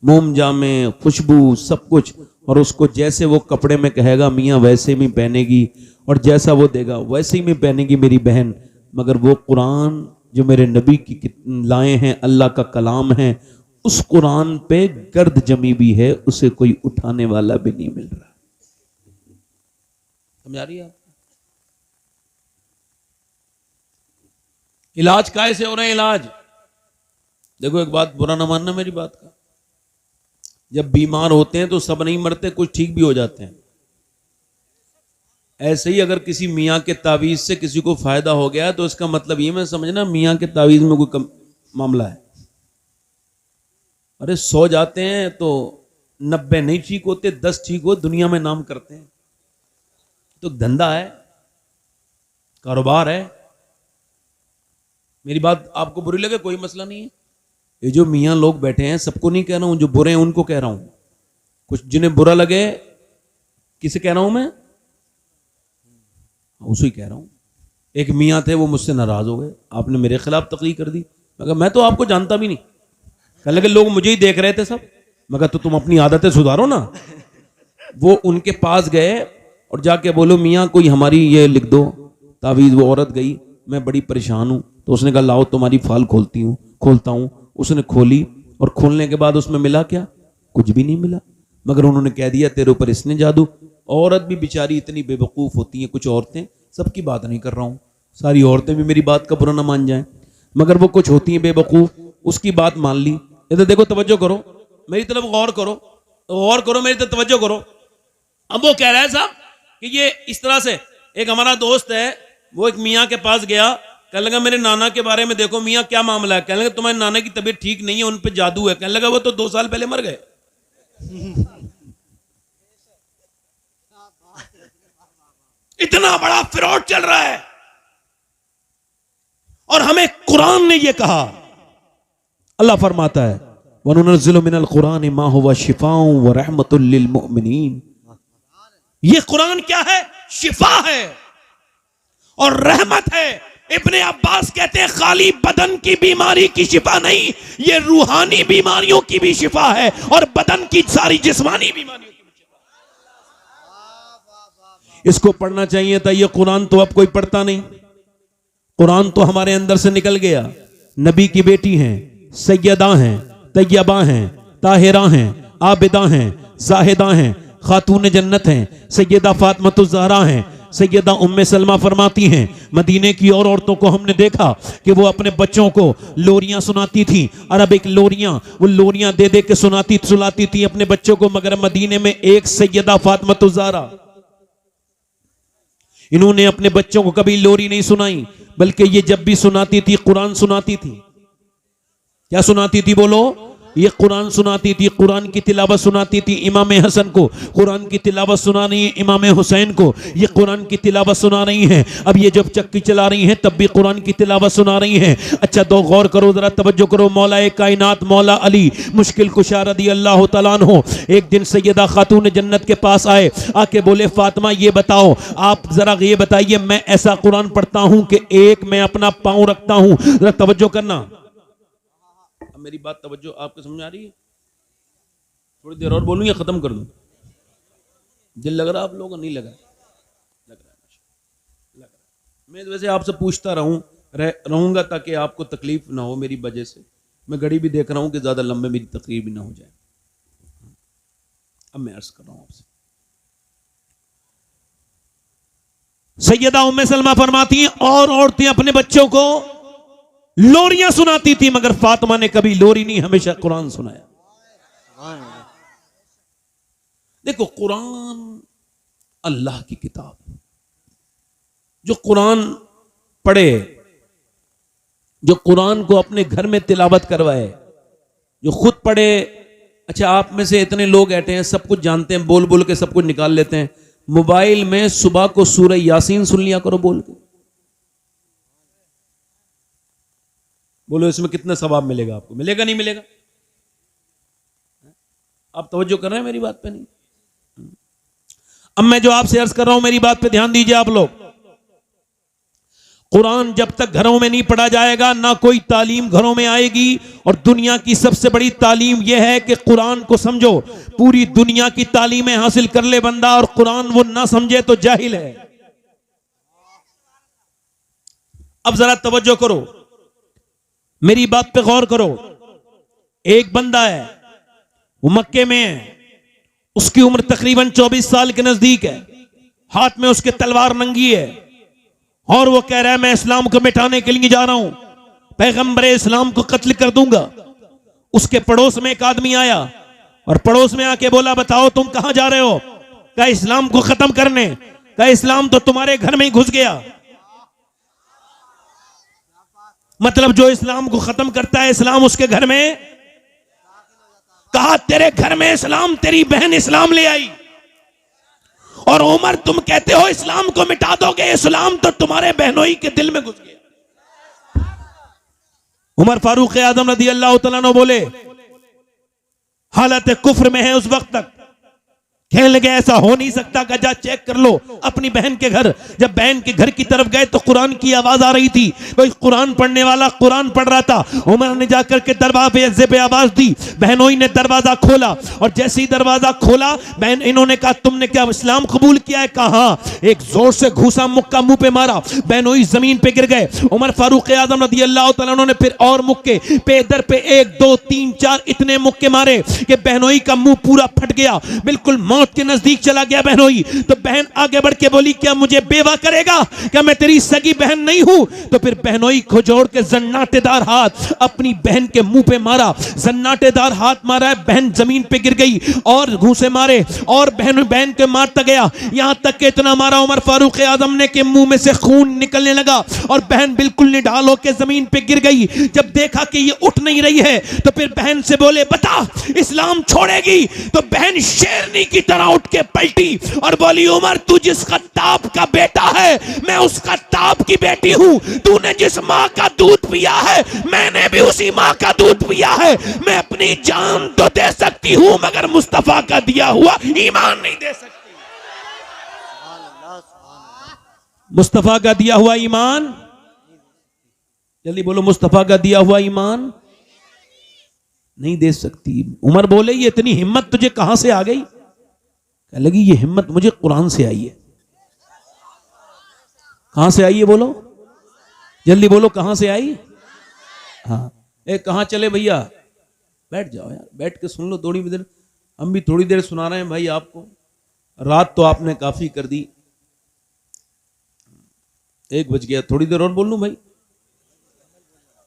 मोम जामे, खुशबू, सब कुछ, और उसको जैसे वो कपड़े में कहेगा मियाँ वैसे ही पहनेगी, और जैसा वो देगा वैसे ही में पहनेगी मेरी बहन। मगर वो कुरान जो मेरे नबी की लाए हैं, अल्लाह का कलाम है, उस कुरान पे गर्द जमी भी है, उसे कोई उठाने वाला भी नहीं मिल रहा। समझ आ रही है आपको? इलाज काहे से हो रहे हैं? इलाज देखो, एक बात बुरा ना मानना मेरी बात का, जब बीमार होते हैं तो सब नहीं मरते, कुछ ठीक भी हो जाते हैं। ऐसे ही अगर किसी मियाँ के तावीज़ से किसी को फायदा हो गया तो इसका मतलब ये मैं समझना मियाँ के तावीज़ में कोई मामला है। अरे 100 जाते हैं तो 90 नहीं ठीक होते, 10 ठीक हो, दुनिया में नाम करते हैं। तो धंधा है, कारोबार है। मेरी बात आपको बुरी लगे कोई मसला नहीं है। ये जो मियाँ लोग बैठे हैं, सबको नहीं कह रहा हूं, जो बुरे हैं उनको कह रहा हूं। कुछ जिन्हें बुरा लगे, किसे कह रहा हूं मैं? उसे कह रहा हूं। एक मियाँ थे, वो मुझसे नाराज हो गए, आपने मेरे खिलाफ तकरीर कर दी। मगर मैं तो आपको जानता भी नहीं। कहने लगे लोग मुझे ही देख रहे थे सब। मगर तो तुम अपनी आदतें सुधारो ना। वो उनके पास गए और जाके बोलो मियाँ कोई हमारी ये लिख दो तावीज़। वो औरत गई, मैं बड़ी परेशान हूँ। तो उसने कहा लाओ तुम्हारी फाल खोलता हूँ। उसने खोली और खोलने के बाद उसमें मिला क्या? कुछ भी नहीं मिला। मगर उन्होंने कह दिया तेरे ऊपर इसने जादू। औरत भी बेचारी इतनी बेवकूफ़ होती हैं कुछ औरतें, सबकी बात नहीं कर रहा हूँ, सारी औरतें भी मेरी बात का बुरा ना मान जाएं, मगर वो कुछ होती हैं बेवकूफ़, उसकी बात मान ली। इधर देखो, तवज्जो करो, मेरी तरफ गौर करो, मेरी तरफ तवज्जो करो। अब वो कह रहा है साहब कि ये इस तरह से, एक हमारा दोस्त है, वो एक मियाँ के पास गया, कहने लगा मेरे नाना के बारे में देखो मियाँ क्या मामला है। कहने लगा तुम्हारे नाना की तबीयत ठीक नहीं है, उन पे जादू है। कहने लगा वो तो 2 साल पहले मर गए। इतना बड़ा फ्रॉड चल रहा है। और हमें कुरान ने यह कहा, अल्लाह फरमाता है वनुनज़्ज़िलु मिनल कुरान मा हुवा शिफ़ाउन व रहमतुल लिल मुमिनीन। ये कुरान क्या है? शिफा है और रहमत है। इब्ने अब्बास कहते हैं खाली बदन की बीमारी की शिफा नहीं, ये रूहानी बीमारियों की भी शिफा है और बदन की सारी जिस्मानी बीमारियों की भी शिफा। इसको पढ़ना चाहिए था। ये कुरान तो अब कोई पढ़ता नहीं। कुरान तो हमारे अंदर से निकल गया। नबी की बेटी हैं, सैयदा हैं, तैयबा हैं, ताहिरा हैं, आबिदा हैं, जाहिदा हैं, खातून जन्नत हैं, सैयदा फातिमा ज़हरा हैं, सैयदा उम्मे सलमा फरमाती हैं, मदीने की और औरतों को हमने देखा कि वो अपने बच्चों को लोरियां सुनाती थी, अरबिक लोरियां, वो लोरियां दे दे के सुनाती थी अपने बच्चों को। मगर मदीने में एक सैयदा फातिमा ज़हरा, इन्होंने अपने बच्चों को कभी लोरी नहीं सुनाई, बल्कि ये जब भी सुनाती थी कुरान सुनाती थी। क्या सुनाती थी बोलो? ये कुरान सुनाती थी, कुरान की तिलावत सुनाती थी। इमाम हसन को कुरान की तिलावत सुना रही है, इमाम हुसैन को ये कुरान की तिलावत सुना रही हैं। अब ये जब चक्की चला रही हैं तब भी कुरान की तिलावत सुना रही हैं। अच्छा दो गौर करो, जरा तवज्जो करो। मौलाए कायनात मौला अली मुश्किल कुशा रज़ी अल्लाह तआला अन्हु एक दिन सैयदा खातून जन्नत के पास आए, आके बोले फातिमा ये बताओ, आप जरा ये बताइए, मैं ऐसा कुरान पढ़ता हूं कि एक मैं अपना पांव रखता हूं, जरा तवज्जो करना। मेरी बात तवज्जो आपको समझ आ रही है? थोड़ी देर और बोलूं या खत्म कर दूं? दिल लग रहा आप लोगों को? नहीं लग रहा? लग रहा है, लग रहा है। मैं वैसे आपसे पूछता रहूंगा ताकि आपको तकलीफ ना हो मेरी वजह से। मैं घड़ी भी देख रहा हूं कि ज्यादा लंबे मेरी तकरीर भी ना हो जाए। अब मैं अर्ज कर रहा हूं आपसे, सैयदा उम्मे सलमा फरमाती हैं और औरतें अपने बच्चों को लोरियां सुनाती थी, मगर फातिमा ने कभी लोरी नहीं, हमेशा कुरान सुनाया। देखो कुरान अल्लाह की किताब, जो कुरान पढ़े, जो कुरान को अपने घर में तिलावत करवाए, जो खुद पढ़े। अच्छा आप में से इतने लोग बैठे हैं, सब कुछ जानते हैं, बोल बोल के सब कुछ निकाल लेते हैं। मोबाइल में सुबह को सूरह यासीन सुन लिया करो बोल के। बोलो इसमें कितना सवाब मिलेगा आपको? मिलेगा नहीं मिलेगा? आप तवज्जो कर रहे हैं मेरी बात पे? नहीं। अब मैं जो आपसे अर्ज कर रहा हूं मेरी बात पे ध्यान दीजिए आप लोग। कुरान जब तक घरों में नहीं पढ़ा जाएगा ना कोई तालीम घरों में आएगी। और दुनिया की सबसे बड़ी तालीम यह है कि कुरान को समझो। पूरी दुनिया की तालीमें हासिल कर ले बंदा और कुरान वो ना समझे तो जाहिल है। अब जरा तवज्जो करो, मेरी बात पे गौर करो। एक बंदा है, वो मक्के में है, उसकी उम्र तकरीबन 24 साल के नजदीक है, हाथ में उसके तलवार नंगी है और वो कह रहा है मैं इस्लाम को मिटाने के लिए जा रहा हूं, पैगंबरे इस्लाम को कत्ल कर दूंगा। उसके पड़ोस में एक आदमी आया और पड़ोस में आके बोला बताओ तुम कहां जा रहे हो? कहा इस्लाम को खत्म करने। कहा इस्लाम तो तुम्हारे घर में ही घुस गया। मतलब जो इस्लाम को खत्म करता है इस्लाम उसके घर में। कहा तेरे घर में इस्लाम, तेरी बहन इस्लाम ले आई और उमर तुम कहते हो इस्लाम को मिटा दोगे, इस्लाम तो तुम्हारे बहनोई के दिल में घुस गया। उमर फारूक आजम रज़ी अल्लाह तआला अन्हु बोले हालत कुफ्र में है उस वक्त तक। कहने लगे ऐसा हो नहीं सकता, का जा चेक कर लो अपनी बहन के घर। जब बहन के घर की तरफ गए तो कुरान की आवाज आ रही थी, कोई कुरान पढ़ने वाला कुरान पढ़ रहा था। उमर ने जाकर के दरवाजे पे आवाज दी, बहनोई ने दरवाजा खोला और जैसे ही दरवाजा खोला बहन इन्होंने कहा तुमने क्या इस्लाम कबूल किया है? कहा एक जोर से घूसा मुक्का मुंह पे मारा, बहनोई जमीन पे गिर गए। उमर फारूक आजम रज़ी अल्लाह तआला अन्हु ने फिर और मुक्के पे दर पे 1 2 3 4 इतने मुक्के मारे कि बहनोई का मुंह पूरा फट गया, बिल्कुल मौत के नजदीक चला गया बहनोई। तो बहन आगे बढ़ के बोली क्या मुझे बेवा करेगा? क्या मैं तेरी सगी बहन नहीं हूं? तो फिर बहनोई को जोड़ के जन्नाटेदार हाथ अपनी बहन के मुंह पे मारा, जन्नाटेदार हाथ मारा है, बहन जमीन पे गिर गई और घूंसे मारे और बहन के मारता गया, यहां तक के इतना मारा उमर फारूक आजम ने के मुंह में से खून निकलने लगा और बहन बिल्कुल निढाल होकर जमीन पे गिर गई। जब देखा कि ये उठ नहीं रही है तो फिर बहन से बोले बता इस्लाम छोड़ेगी? तो बहन शेरनी की तरह उठ के पलटी और बोली उमर तू जिस खत्ताब का बेटा है मैं उस खत्ताब की बेटी हूं। तूने जिस मां का दूध पिया है मैंने भी उसी मां का दूध पिया है। मैं अपनी जान तो दे सकती हूं मगर मुस्तफा का दिया हुआ ईमान नहीं दे सकती। मुस्तफा का दिया हुआ ईमान, जल्दी बोलो, मुस्तफा का दिया हुआ ईमान नहीं दे सकती। उमर बोले ये इतनी हिम्मत तुझे कहां से आ गई? कह लगी ये हिम्मत मुझे कुरान से आई है। कहां से आई है बोलो, जल्दी बोलो, कहां से आई? हाँ कहां चले भैया? बैठ जाओ यार, बैठ के सुन लो थोड़ी देर, हम भी थोड़ी देर सुना रहे हैं भाई आपको। रात तो आपने काफी कर दी, 1 बज गया, थोड़ी देर और बोल लूं भाई?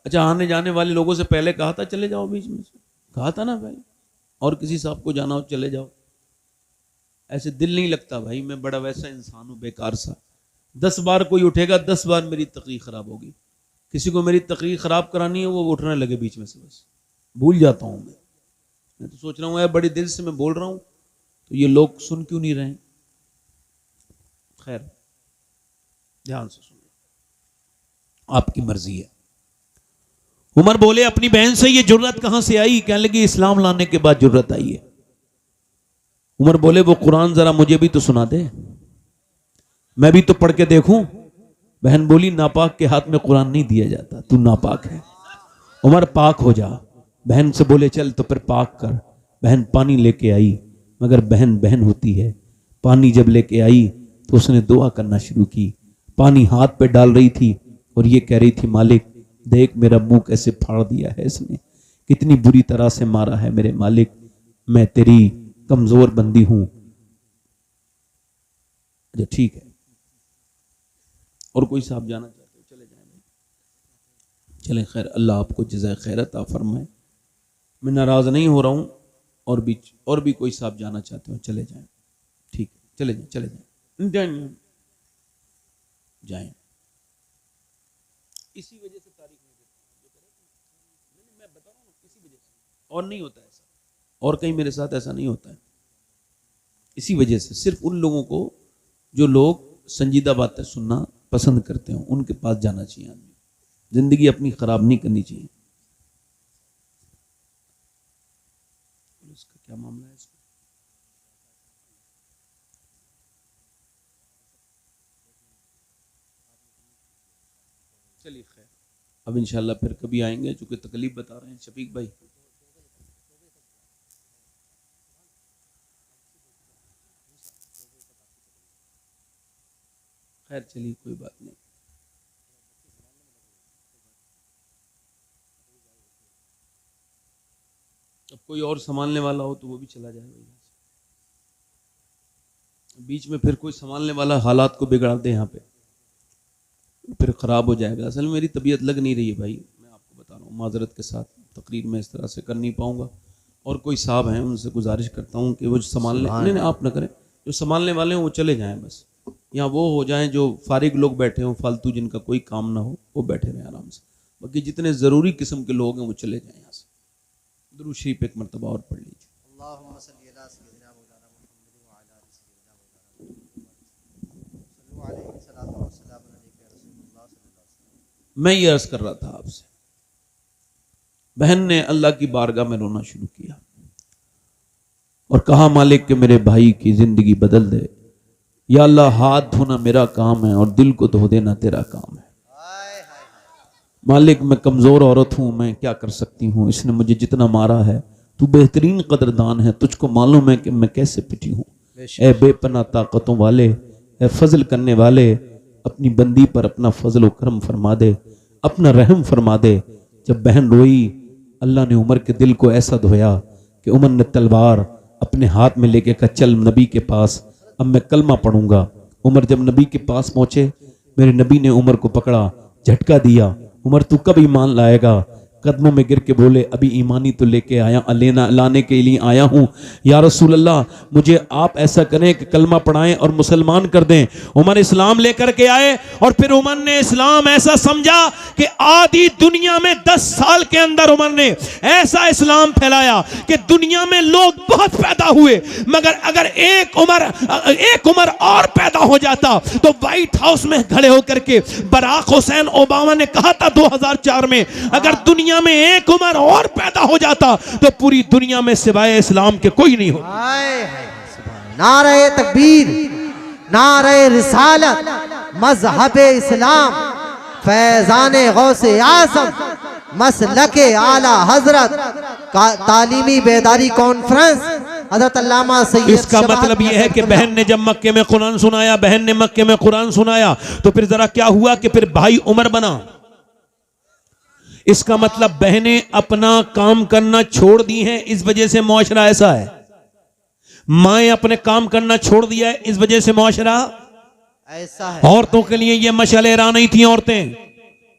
अच्छा, आने जाने वाले लोगों से पहले कहा था चले जाओ, बीच में से कहा था ना भाई, और किसी साहब को जाना हो चले जाओ। ऐसे दिल नहीं लगता भाई, मैं बड़ा वैसा इंसान हूं बेकार सा। 10 बार कोई उठेगा, 10 बार मेरी तकरीर खराब होगी। किसी को मेरी तकरीर खराब करानी है, वो उठने लगे बीच में से, बस भूल जाता हूं मैं तो सोच रहा हूँ यार बड़ी दिल से मैं बोल रहा हूं, तो ये लोग सुन क्यों नहीं रहे? खैर, ध्यान से सुनो, आपकी मर्जी है। उमर बोले अपनी बहन से ये जुर्रत कहां से आई? कहने लगी इस्लाम लाने के बाद जुर्रत आई है। उमर बोले वो कुरान जरा मुझे भी तो सुना दे, मैं भी तो पढ़ के देखूं। बहन बोली नापाक के हाथ में कुरान नहीं दिया जाता, तू नापाक है। उमर पाक हो जा। बहन से बोले चल तो फिर पाक कर। बहन पानी लेके आई, मगर बहन बहन होती है। पानी जब लेके आई तो उसने दुआ करना शुरू की। पानी हाथ पे डाल रही थी और ये कह रही थी मालिक देख मेरा मुंह कैसे फाड़ दिया है इसने, कितनी बुरी तरह से मारा है मेरे मालिक, मैं तेरी कमजोर बंदी हूं। अच्छा ठीक है, और कोई साहब जाना चाहते हो चले जाएं, चलें। खैर, अल्लाह आपको जज़ाए खैर अता फरमाए। मैं नाराज नहीं हो रहा हूं, और भी कोई साहब जाना चाहते हो चले जाएं, ठीक है, चले जाएं, चले जाएं, जाएं। इसी वजह से तारीख नहीं देता, मैं बता रहा हूँ इसी वजह से, और नहीं होता ऐसा, और कहीं मेरे साथ ऐसा नहीं होता है। इसी वजह से सिर्फ उन लोगों को जो लोग संजीदा बातें सुनना पसंद करते हो उनके पास जाना चाहिए आदमी, जिंदगी अपनी खराब नहीं करनी चाहिए। इसका क्या मामला है? इसका चलिए खैर, अब इंशाल्लाह फिर कभी आएंगे, चूंकि तकलीफ बता रहे हैं शफीक भाई। खैर चलिए, कोई बात नहीं। अब कोई और संभालने वाला हो तो वो भी चला जाए भाई, बीच में फिर कोई संभालने वाला हालात को बिगाड़ दे यहाँ पे, फिर ख़राब हो जाएगा। असल में मेरी तबीयत लग नहीं रही है भाई, मैं आपको बता रहा हूँ माजरत के साथ, तकरीर में इस तरह से कर नहीं पाऊँगा। और कोई साहब हैं उनसे गुजारिश करता हूँ कि वो संभालने, नहीं आप ना करें, जो संभालने वाले हैं वो चले जाएं, बस यहाँ वो हो जाएं जो फारिग लोग बैठे हों, फालतू जिनका कोई काम ना हो वो बैठे रहें आराम से। बाकी जितने ज़रूरी किस्म के लोग हैं वो चले जाएं यहाँ से। दुरूद शरीफ एक मरतबा और पढ़ लीजिए। मैं ये अर्ज कर रहा था आपसे, बहन ने अल्लाह की बारगाह में रोना शुरू किया और कहा मालिक कि मेरे भाई की जिंदगी बदल दे। या अल्लाह, हाथ धोना मेरा काम है और दिल को धो देना तेरा काम है। मालिक मैं कमजोर औरत हूं, मैं क्या कर सकती हूं, इसने मुझे जितना मारा है, तू बेहतरीन कदरदान है, तुझको मालूम है कि मैं कैसे पिटी हूं। ए बेपना ताकतों वाले, ए फजल करने वाले, अपनी बंदी पर अपना फजल व करम फरमा दे, अपना रहम फरमा दे। जब बहन रोई, अल्लाह ने उमर के दिल को ऐसा धोया कि उमर ने तलवार अपने हाथ में लेके कहा चल नबी के पास, अब मैं कलमा पढ़ूंगा। उमर जब नबी के पास पहुंचे, मेरे नबी ने उमर को पकड़ा, झटका दिया, उमर तू कब ईमान लाएगा? कदमों में गिर के बोले अभी ईमानी तो लेके आया, लाने के लिए आया हूं। या रसूल अल्लाह, मुझे आप ऐसा करें कि कलमा पढ़ाएं और मुसलमान कर दें। उमर इस्लाम लेकर के आए और फिर उमर ने इस्लाम ऐसा समझा कि आधी दुनिया में 10 साल के अंदर उमर ने ऐसा इस्लाम फैलाया कि दुनिया में लोग बहुत पैदा हुए, मगर अगर एक उमर और पैदा हो जाता तो व्हाइट हाउस में खड़े होकर के बराक हुसैन ओबामा ने कहा था 2004 में, अगर दुनिया में एक उमर और पैदा हो जाता तो पूरी दुनिया में सिवाय इस्लाम के कोई नहीं होता। नारे तकबीर, नारे रिसालत, मजहबे इस्लाम, फैजाने गौसे आज़म, मसलके आला हजरत का तालीमी बेदारी कॉन्फ्रेंस हजरत अल्लामा सैयद। इसका मतलब यह है कि बहन ने जब मक्के में कुरान सुनाया, बहन ने मक्के में कुरान सुनाया तो फिर जरा क्या हुआ कि फिर भाई उमर बना। इसका मतलब बहनें अपना काम करना छोड़ दी हैं, इस वजह से मुआशरा ऐसा है। माएं अपने काम करना छोड़ दिया है, इस वजह से मुआशरा ऐसा है। औरतों के लिए ये मशाले रा नहीं थी औरतें,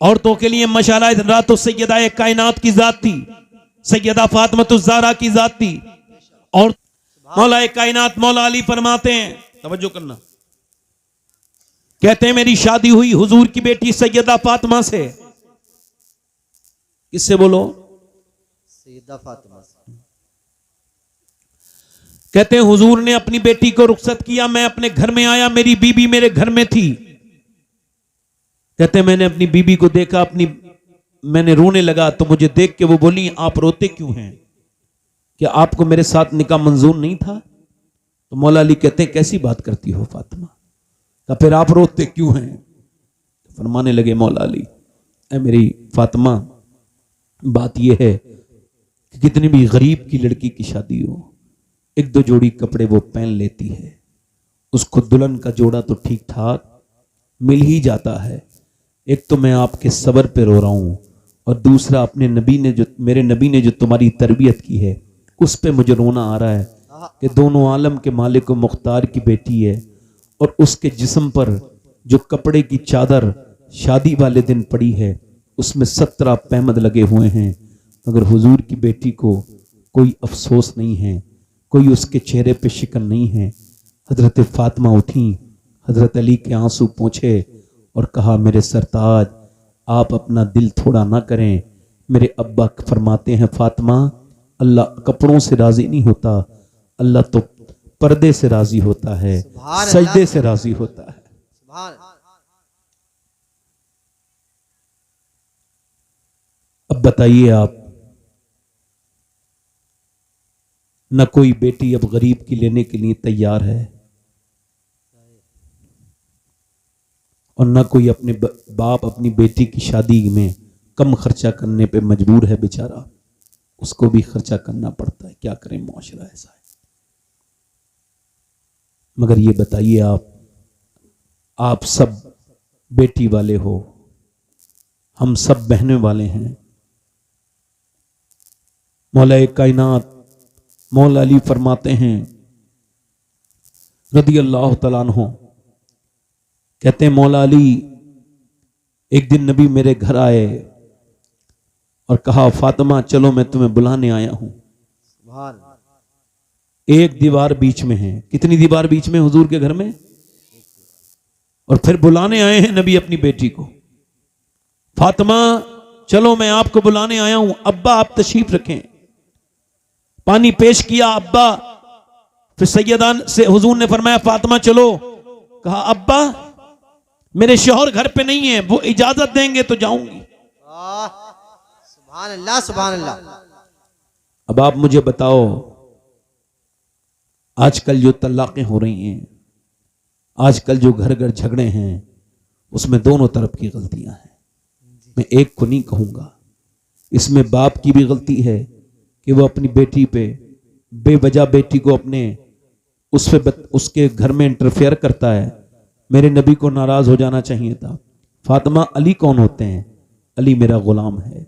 औरतों के लिए मशाला रा तो सैयदा कायनात की जात थी, सैयदा फातिमा ज़हरा की जात थी। और मौला कायनात मौला अली फरमाते हैं, तवज्जो करना, कहते हैं मेरी शादी हुई हुजूर की बेटी सैयदा फातिमा से। किससे बोलो? सैयदा फातिमा से। कहते हैं हुजूर ने अपनी बेटी को रुखसत किया, मैं अपने घर में आया, मेरी बीबी मेरे घर में थी। कहते हैं मैंने अपनी बीबी को देखा, मैंने रोने लगा तो मुझे देख के वो बोली आप रोते क्यों हैं, क्या आपको मेरे साथ निकाह मंजूर नहीं था? तो मौला अली कहते हैं कैसी बात करती हो फातिमा, तो फिर आप रोते क्यों हैं? फरमाने लगे मौला अली, ऐ मेरी फातिमा, बात यह है कि कितनी भी गरीब की लड़की की शादी हो, एक दो जोड़ी कपड़े वो पहन लेती है, उसको दुल्हन का जोड़ा तो ठीक ठाक मिल ही जाता है। एक तो मैं आपके सब्र पे रो रहा हूं, और दूसरा अपने नबी ने जो मेरे नबी ने जो तुम्हारी तरबियत की है उस पे मुझे रोना आ रहा है कि दोनों आलम के मालिक व मुख्तार की बेटी है, और उसके जिस्म पर जो कपड़े की चादर शादी वाले दिन पड़ी है उसमें 17 पैमद लगे हुए हैं, मगर हुजूर की बेटी को कोई अफसोस नहीं है, कोई उसके चेहरे पे शिकन नहीं है। हजरत फातिमा उठी, हजरत अली के आंसू पोंछे और कहा मेरे सरताज आप अपना दिल थोड़ा ना करें। मेरे अब्बा फरमाते हैं फातिमा, अल्लाह कपड़ों से राजी नहीं होता, अल्लाह तो पर्दे से राजी होता है, सजदे से राजी होता है। अब बताइए आप, न कोई बेटी अब गरीब की लेने के लिए तैयार है, और न कोई अपने बाप अपनी बेटी की शादी में कम खर्चा करने पे मजबूर है बेचारा, उसको भी खर्चा करना पड़ता है। क्या करें, मुआशरा ऐसा है। मगर ये बताइए आप सब बेटी वाले हो, हम सब बहने वाले हैं। मौला कायनात मौला अली फरमाते हैं रदी अल्लाह तआला अन्हु, कहते हैं मौला अली एक दिन नबी मेरे घर आए और कहा फातिमा चलो मैं तुम्हें बुलाने आया हूं। एक दीवार बीच में है, कितनी दीवार बीच में हुजूर के घर में, और फिर बुलाने आए हैं नबी अपनी बेटी को, फातिमा चलो मैं आपको बुलाने आया हूं, अब्बा आप तशरीफ रखें। पानी पेश किया अब्बा, फिर सैयदान से हुजूर ने फरमाया फातिमा चलो। कहा अब्बा मेरे शौहर घर पे नहीं है, वो इजाजत देंगे तो जाऊंगी। सुभान अल्लाह सुभान अल्लाह। अब आप मुझे बताओ, आजकल जो तलाकें हो रही हैं, आजकल जो घर घर झगड़े हैं, उसमें दोनों तरफ की गलतियां हैं। मैं एक को नहीं कहूंगा, इसमें बाप की भी गलती है कि वो अपनी बेटी पे बेवजह बेटी को अपने उसके घर में इंटरफेयर करता है। मेरे नबी को नाराज हो जाना चाहिए था। फातिमा अली कौन होते हैं? अली मेरा गुलाम है,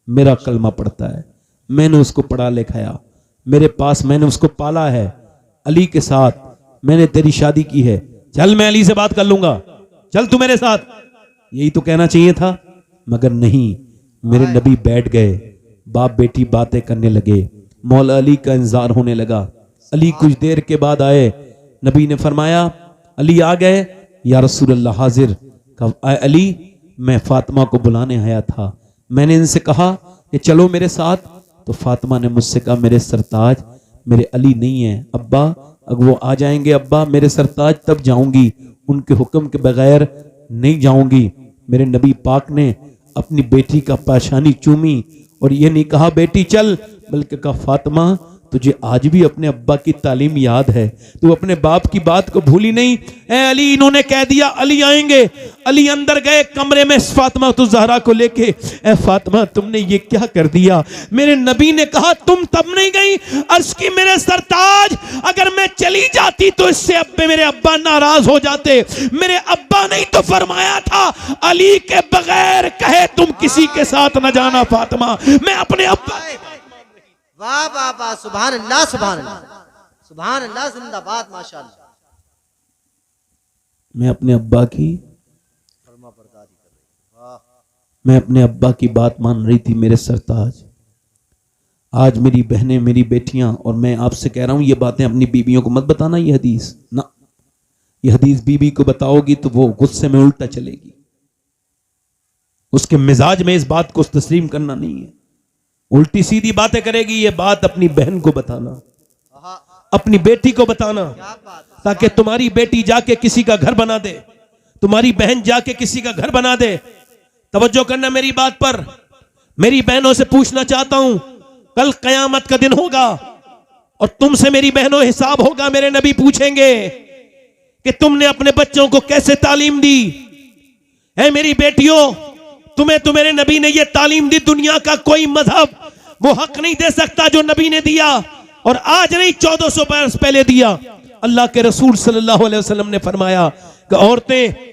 मेरा कलमा पढ़ता है, मैंने उसको पढ़ा लिखाया, मेरे पास मैंने उसको पाला है, अली के साथ मैंने तेरी शादी की है, चल मैं अली से बात कर लूंगा, चल तू मेरे साथ, यही तो कहना चाहिए था। मगर नहीं, मेरे नबी बैठ गए, बाप बेटी बातें करने लगे, मौला अली का इंतजार होने लगा। अली कुछ देर के बाद आए, नबी ने फरमाया अली आ गए, या रसूलल्लाह हाजिर। कहा अली मैं फातिमा को बुलाने आया था, मैंने इनसे कहा कि चलो मेरे साथ, तो फातिमा ने मुझसे कहा मेरे सरताज मेरे अली नहीं है अब्बा, अगर वो आ जाएंगे अब्बा मेरे सरताज तब जाऊंगी, उनके हुक्म के बगैर नहीं जाऊंगी। मेरे नबी पाक ने अपनी बेटी का पेशानी चूमी और ये नहीं कहा बेटी चल, बल्कि कहा फातिमा तुझे आज भी अपने अब्बा की तालीम याद है, तू अपने बाप की बात को भूली नहीं। ए अली, इन्होंने कह दिया अली आएंगे। अली अंदर गए कमरे में फातिमा ज़हरा को लेके, ए फातिमा तुमने ये क्या कर दिया? मेरे नबी ने कहा तुम तब नहीं गई, अर्ज की मेरे सरताज अगर मैं चली जाती तो इससे मेरे अब्बा नाराज हो जाते। मेरे अब्बा नहीं तो फरमाया था अली के बगैर कहे तुम किसी के साथ न जाना फातिमा, मैं अपने अब्बा। वाह वाह वाह, सुभान अल्लाह सुभान अल्लाह सुभान अल्लाह, जिंदाबाद माशाअल्लाह। मैं अपने अब्बा की फरमा बरदारी कर रही। वाह मैं अपने अब्बा की बात मान रही थी मेरे सरताज। आज मेरी बहनें, मेरी बेटियां, और मैं आपसे कह रहा हूं ये बातें अपनी बीवियों को मत बताना। ये हदीस ना, ये हदीस बीवी को बताओगी तो वो गुस्से में उल्टा चलेगी। उसके मिजाज में इस बात को तस्लीम करना नहीं है, उल्टी सीधी बातें करेगी। ये बात अपनी बहन को बताना, आहा, अपनी बेटी को बताना, क्या बात है। ताकि तुम्हारी बेटी जाके किसी का घर बना दे, तुम्हारी बहन जाके किसी का घर बना दे। तवज्जो करना मेरी बात पर। मेरी बहनों से पूछना चाहता हूं, कल कयामत का दिन होगा और तुमसे मेरी बहनों हिसाब होगा। मेरे नबी पूछेंगे कि तुमने अपने बच्चों को कैसे तालीम दी। है मेरी बेटियों, तुम्हें तो मेरे नबी ने यह तालीम दी, दुनिया का कोई मजहब वो हक नहीं दे सकता जो नबी ने दिया, और आज नहीं 1400 बरस पहले दिया। अल्लाह के रसूल सल्लल्लाहु अलैहि वसल्लम ने फरमाया कि औरतें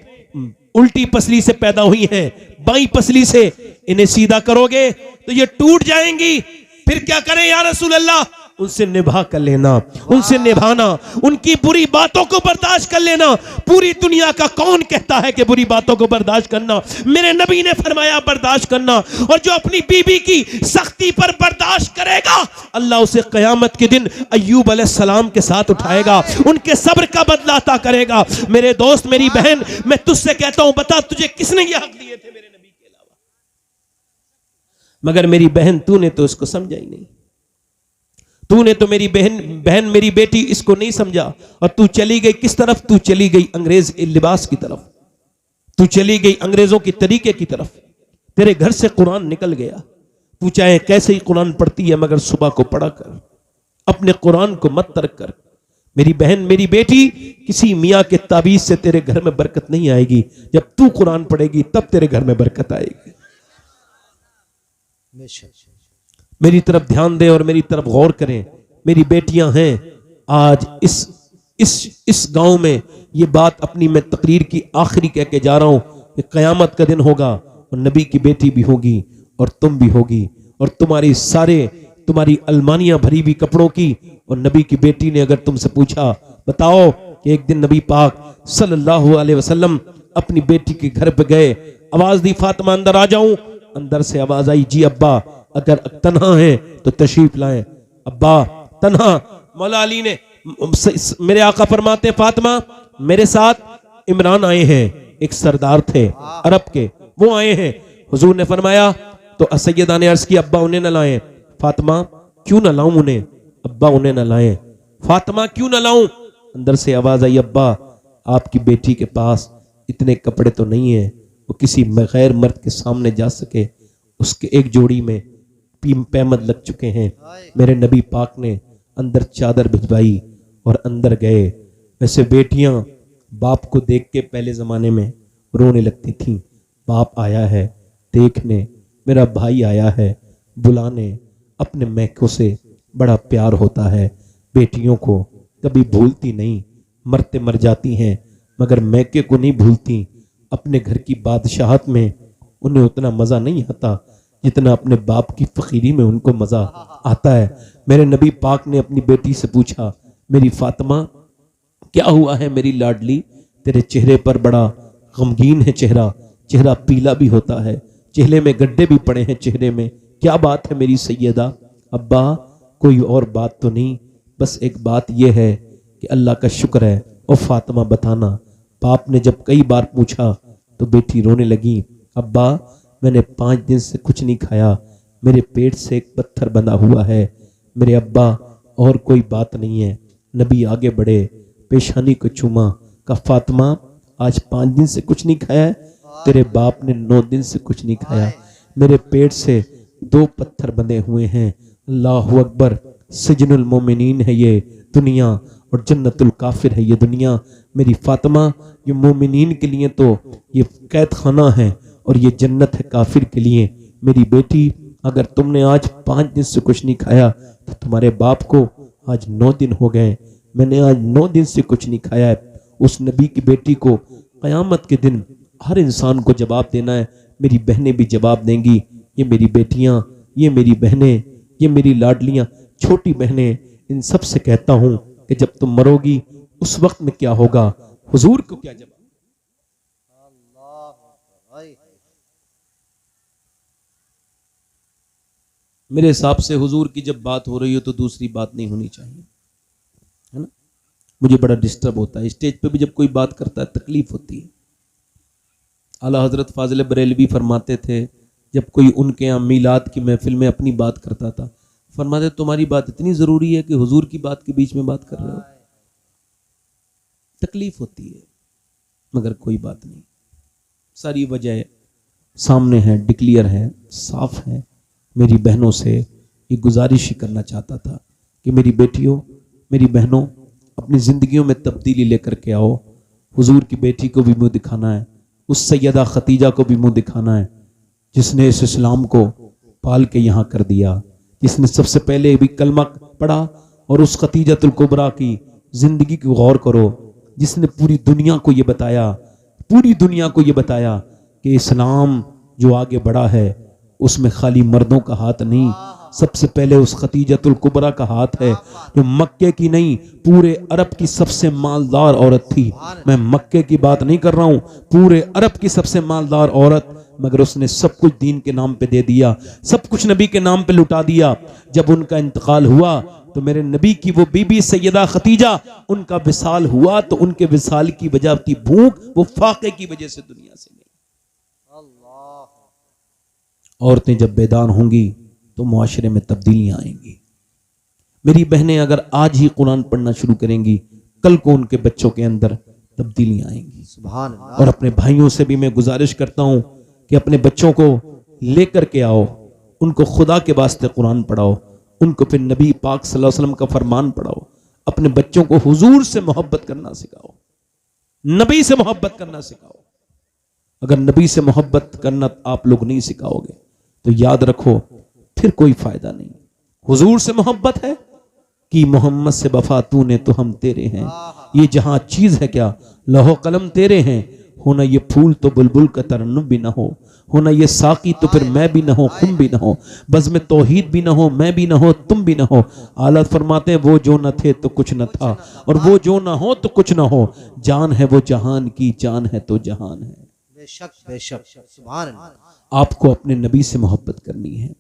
उल्टी पसली से पैदा हुई हैं, बाई पसली से, इन्हें सीधा करोगे तो ये टूट जाएंगी। फिर क्या करें या रसूल अल्लाह? उनसे निभा कर लेना, उनसे निभाना, उनकी बुरी बातों को बर्दाश्त कर लेना। पूरी दुनिया का कौन कहता है कि बुरी बातों को बर्दाश्त करना? मेरे नबी ने फरमाया बर्दाश्त करना। और जो अपनी बीबी की सख्ती पर बर्दाश्त करेगा, अल्लाह उसे कयामत के दिन अय्यूब अलैहिस्सलाम के साथ उठाएगा, उनके सब्र का बदला अता करेगा। मेरे दोस्त, मेरी बहन, मैं तुझसे कहता हूं, बता तुझे किसने ये हक दिए थे मेरे नबी के अलावा? मगर मेरी बहन, तूने तो उसको समझा ही नहीं। तूने तो मेरी बहन मेरी बेटी इसको नहीं समझा, और तू चली गई किस तरफ? तू चली गई अंग्रेज लिबास की तरफ, तू चली गई अंग्रेजों की तरीके की तरफ। तेरे घर से कुरान निकल गया। तू चाहे कैसे ही कुरान पढ़ती है, मगर सुबह को पढ़ा कर, अपने कुरान को मत तर्क कर। मेरी बहन, मेरी बेटी, किसी मियाँ के ताबीज से तेरे घर में बरकत नहीं आएगी। जब तू कुरान पढ़ेगी तब तेरे घर में बरकत आएगी। बेशक। मेरी तरफ ध्यान दें और मेरी तरफ गौर करें। मेरी बेटियां हैं। आज इस गांव में ये बात अपनी मैं तकरीर की आखिरी कह के जा रहा हूं कि कयामत का दिन होगा और नबी की बेटी भी होगी और तुम भी होगी, और तुम्हारी अलमानियां भरी हुई कपड़ों की। और नबी की बेटी ने अगर तुमसे पूछा, बताओ कि एक दिन नबी पाक सल्लल्लाहु अलैहि वसल्लम अपनी बेटी के घर पे गए, आवाज दी, फातिमा अंदर आ जाऊं। अंदर से आवाज आई, जी अब्बा, अगर तन्हा है तो तशरीफ लाएं। अब्बा तन्हा? मौला अली ने, मेरे आका फरमाते, फातिमा मेरे साथ इमरान आए हैं, एक सरदार थे अरब के, वो आए हैं। हुजूर ने फरमाया, तो सैयदा ने अर्ज की, अब्बा उन्हें न लाएं। फातिमा क्यों न लाऊं उन्हें? अब्बा उन्हें न लाएं। फातिमा क्यों न लाऊं? अंदर से आवाज आई, अब्बा आपकी बेटी के पास इतने कपड़े तो नहीं है वो किसी गैर मर्द के सामने जा सके, उसके एक जोड़ी में पैमद लग चुके हैं। मेरे नबी पाक ने अंदर चादर भिजवाई और अंदर गए। वैसे बेटियां बाप को देख के पहले जमाने में रोने लगती थीं। बाप आया है देखने, मेरा भाई आया है बुलाने। अपने मैकों से बड़ा प्यार होता है। बेटियों को कभी भूलती नहीं, मरते मर जाती हैं मगर मैके को नहीं भूलती। अपने घर की बादशाहत में उन्हें उतना मजा नहीं आता जितना अपने बाप की फकीरी में उनको मजा आता है। मेरे नबी पाक ने अपनी बेटी से पूछा, मेरी फातिमा क्या हुआ है मेरी लाडली? तेरे चेहरे पर बड़ा गमगीन है चेहरा, चेहरा पीला भी होता है, चेहरे में गड्ढे भी पड़े हैं चेहरे में, क्या बात है मेरी सैयदा? अब्बा कोई और बात तो नहीं, बस एक बात यह है कि अल्लाह का शुक्र है। और फातिमा बताना। बाप ने जब कई बार पूछा तो बेटी रोने लगी, अब्बा मैंने 5 दिन से कुछ नहीं खाया, मेरे पेट से एक पत्थर बंधा हुआ है। मेरे अब्बा और कोई बात नहीं है। नबी आगे बढ़े, पेशानी को चूमा, कहा फातिमा आज 5 दिन से कुछ नहीं खाया है, तेरे बाप ने 9 दिन से कुछ नहीं खाया। मेरे पेट से 2 पत्थर बंधे हुए हैं। अल्लाहु अकबर। सिजनुल मोमिनीन है ये दुनिया और जन्नतुल काफिर है ये दुनिया। मेरी फातिमा ये मोमिनीन के लिए तो ये कैद खाना है और ये जन्नत है काफिर के लिए। मेरी बेटी अगर तुमने आज 5 दिन से कुछ नहीं खाया तो तुम्हारे बाप को आज 9 दिन हो गए। मैंने आज 9 दिन से कुछ नहीं खाया है। उस नबी की बेटी को क़यामत के दिन हर इंसान को जवाब देना है। मेरी बहनें भी जवाब देंगी। ये मेरी बेटियां, ये मेरी बहनें, ये मेरी लाडलियां, छोटी बहनें, इन सब से कहता हूं कि जब तुम मरोगी उस वक्त में क्या होगा? हुजूर को क्या जवाब? मेरे हिसाब से हुजूर की जब बात हो रही हो तो दूसरी बात नहीं होनी चाहिए, है ना। मुझे बड़ा डिस्टर्ब होता है, स्टेज पे भी जब कोई बात करता है तकलीफ होती है। आला हजरत फाजिल बरेलवी फरमाते थे, जब कोई उनके यहाँ मीलाद की महफिल में अपनी बात करता था, फरमाते तुम्हारी बात इतनी ज़रूरी है कि हुजूर की बात के बीच में बात कर रहे हो। तकलीफ होती है, मगर कोई बात नहीं, सारी वजह सामने है, डिक्लियर है, साफ है। मेरी बहनों से ये गुजारिश ही करना चाहता था कि मेरी बेटियों, मेरी बहनों, अपनी ज़िंदगियों में तब्दीली लेकर के आओ। हुजूर की बेटी को भी मुँह दिखाना है, उस सैयदा खतीजा को भी मुँह दिखाना है जिसने इस इस्लाम को पाल के यहाँ कर दिया, जिसने सबसे पहले भी कलमा पढ़ा। और उस खतीजतुल कुबरा की ज़िंदगी को गौर करो, जिसने पूरी दुनिया को ये बताया, पूरी दुनिया को ये बताया कि इस्लाम जो आगे बढ़ा है उसमें खाली मर्दों का हाथ नहीं, सबसे पहले उस खतीजतुल कुबरा का हाथ है, जो मक्के की नहीं पूरे अरब की सबसे मालदार औरत थी। मैं मक्के की बात नहीं कर रहा हूं, पूरे अरब की सबसे मालदार औरत, मगर उसने सब कुछ दीन के नाम पे दे दिया, सब कुछ नबी के नाम पे लुटा दिया। जब उनका इंतकाल हुआ तो मेरे नबी की वो बीबी सैयदा खतीजा, उनका विसाल हुआ तो उनके विसाल की वजह थी भूख, वो फाके की वजह से दुनिया से गई। औरतें जब बेदान होंगी तो मुआशरे में तब्दीलियां आएंगी। मेरी बहनें अगर आज ही कुरान पढ़ना शुरू करेंगी, कल को उनके बच्चों के अंदर तब्दीलियां आएंगी। सुभान अल्लाह। और अपने भाइयों से भी मैं गुजारिश करता हूं कि अपने बच्चों को लेकर के आओ, उनको खुदा के वास्ते कुरान पढ़ाओ, उनको फिर नबी पाक सल्लल्लाहु अलैहि वसल्लम का फरमान पढ़ाओ। अपने बच्चों को हुजूर से मोहब्बत करना सिखाओ, नबी से मोहब्बत करना सिखाओ। अगर नबी से मोहब्बत करना आप लोग नहीं सिखाओगे तो याद रखो फिर कोई फायदा नहीं। हुजूर से मोहब्बत है कि मोहम्मद से वफा तूने तो हम तेरे हैं, ये जहां चीज है क्या लौह कलम तेरे हैं। होना ये फूल तो बुलबुल का तरन्नुम भी ना हो, होना ये साकी तो फिर मैं भी ना हो, तुम भी ना हो, बज़्म तौहीद भी ना हो, मैं भी ना हो, तुम भी ना हो। आला फरमाते हैं वो जो न थे तो कुछ न था, और वो जो ना हो तो कुछ ना हो। जान है वो जहान की, जान है तो जहान है। बेशक बेशक, सुभान अल्लाह। आपको अपने नबी से मोहब्बत करनी है।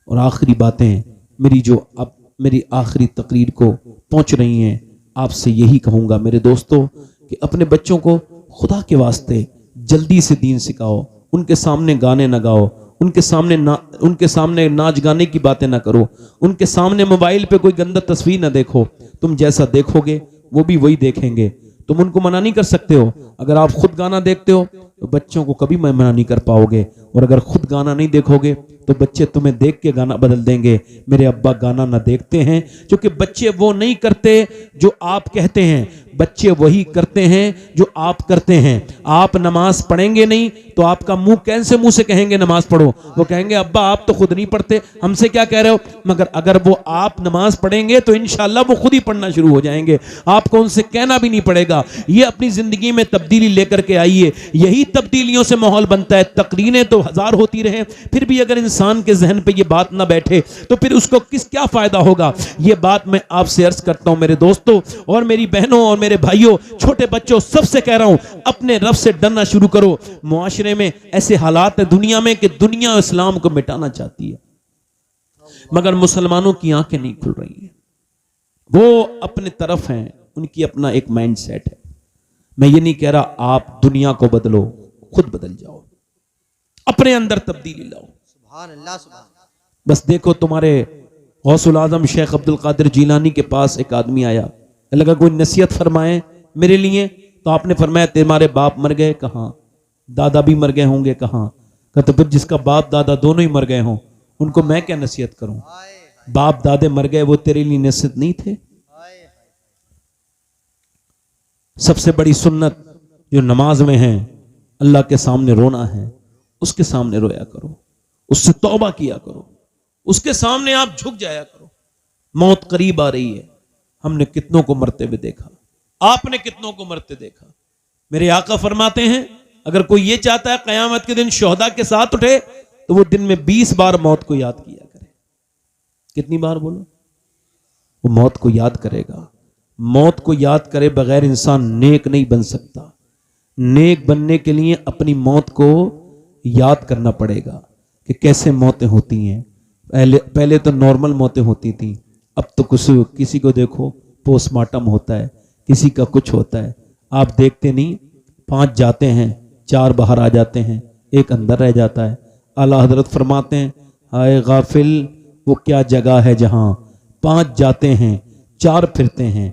और आखिरी बातें मेरी जो अब मेरी आखिरी तकरीर को पहुंच रही हैं, आपसे यही कहूंगा मेरे दोस्तों कि अपने बच्चों को खुदा के वास्ते जल्दी से दीन सिखाओ। उनके सामने गाने ना गाओ, उनके सामने नाच गाने की बातें ना करो, उनके सामने मोबाइल पे कोई गंदा तस्वीर ना देखो। तुम जैसा देखोगे वो भी वही देखेंगे। तुम उनको मना नहीं कर सकते हो। अगर आप खुद गाना देखते हो तो बच्चों को कभी मना नहीं कर पाओगे, और अगर खुद गाना नहीं देखोगे तो बच्चे तुम्हें देख के गाना बदल देंगे। मेरे अब्बा गाना ना देखते हैं, क्योंकि बच्चे वो नहीं करते जो आप कहते हैं, बच्चे वही करते हैं जो आप करते हैं। आप नमाज पढ़ेंगे नहीं तो आपका मुंह कैसे मुंह से कहेंगे नमाज पढ़ो? वो कहेंगे अब्बा आप तो खुद नहीं पढ़ते, हमसे क्या कह रहे हो? मगर अगर वो आप नमाज पढ़ेंगे तो इंशाल्लाह वो खुद ही पढ़ना शुरू हो जाएंगे, आपको उनसे कहना भी नहीं पड़ेगा। ये अपनी जिंदगी में तब्दीली लेकर के आइए, यही तब्दीलियों से माहौल बनता है। तकरीरें तो हजार होती रहे, फिर भी अगर इंसान के जहन पे ये बात ना बैठे तो फिर उसको क्या फायदा होगा? ये बात मैं आपसे अर्ज करता हूं मेरे दोस्तों और मेरी बहनों और मेरे भाइयों, छोटे बच्चों, सबसे कह रहा हूं अपने रब से डरना शुरू करो। मुआशरे में ऐसे हालात है दुनिया में कि दुनिया इस्लाम को मिटाना चाहती है, मगर मुसलमानों की आंखें नहीं खुल रही हैं। वो अपने तरफ हैं, उनकी अपना एक माइंड सेट है। मैं ये नहीं कह रहा आप दुनिया को बदलो, खुद बदल जाओ, अपने अंदर तब्दीली लाओ। सुभान अल्लाह, सुभान अल्लाह। बस देखो तुम्हारे गौसुल आजम शेख अब्दुल कादिर जीलानी के पास एक आदमी आया, लगा कोई नसीहत फरमाए मेरे लिए, तो आपने फरमाया तुम्हारे बाप मर गए, कहाँ? दादा भी मर गए होंगे, कहाँ? कहते फिर जिसका बाप दादा दोनों ही मर गए हों उनको मैं क्या नसीहत करूं? बाप दादे मर गए, वो तेरे लिए नसीहत नहीं थे? सबसे बड़ी सुन्नत जो नमाज में है, अल्लाह के सामने रोना है, उसके सामने रोया करो, उससे तौबा किया करो, उसके सामने आप झुक जाया करो। मौत करीब आ रही है, हमने कितनों को मरते हुए देखा, आपने कितनों को मरते देखा। मेरे आका फरमाते हैं अगर कोई ये चाहता है कयामत के दिन शोहदा के साथ उठे तो वो दिन में 20 बार मौत को याद किया करे। कितनी बार बोलो? वो मौत को याद करेगा। मौत को याद करे बगैर इंसान नेक नहीं बन सकता। नेक बनने के लिए अपनी मौत को याद करना पड़ेगा कि कैसे मौतें होती हैं। पहले तो नॉर्मल मौतें होती थी, अब तो किसी को देखो पोस्टमार्टम होता है, किसी का कुछ होता है। आप देखते नहीं, 5 जाते हैं, 4 बाहर आ जाते हैं, 1 अंदर रह जाता है। आला हजरत फरमाते हैं, हाय गाफिल वो क्या जगह है जहां 5 जाते हैं, 4 फिरते हैं,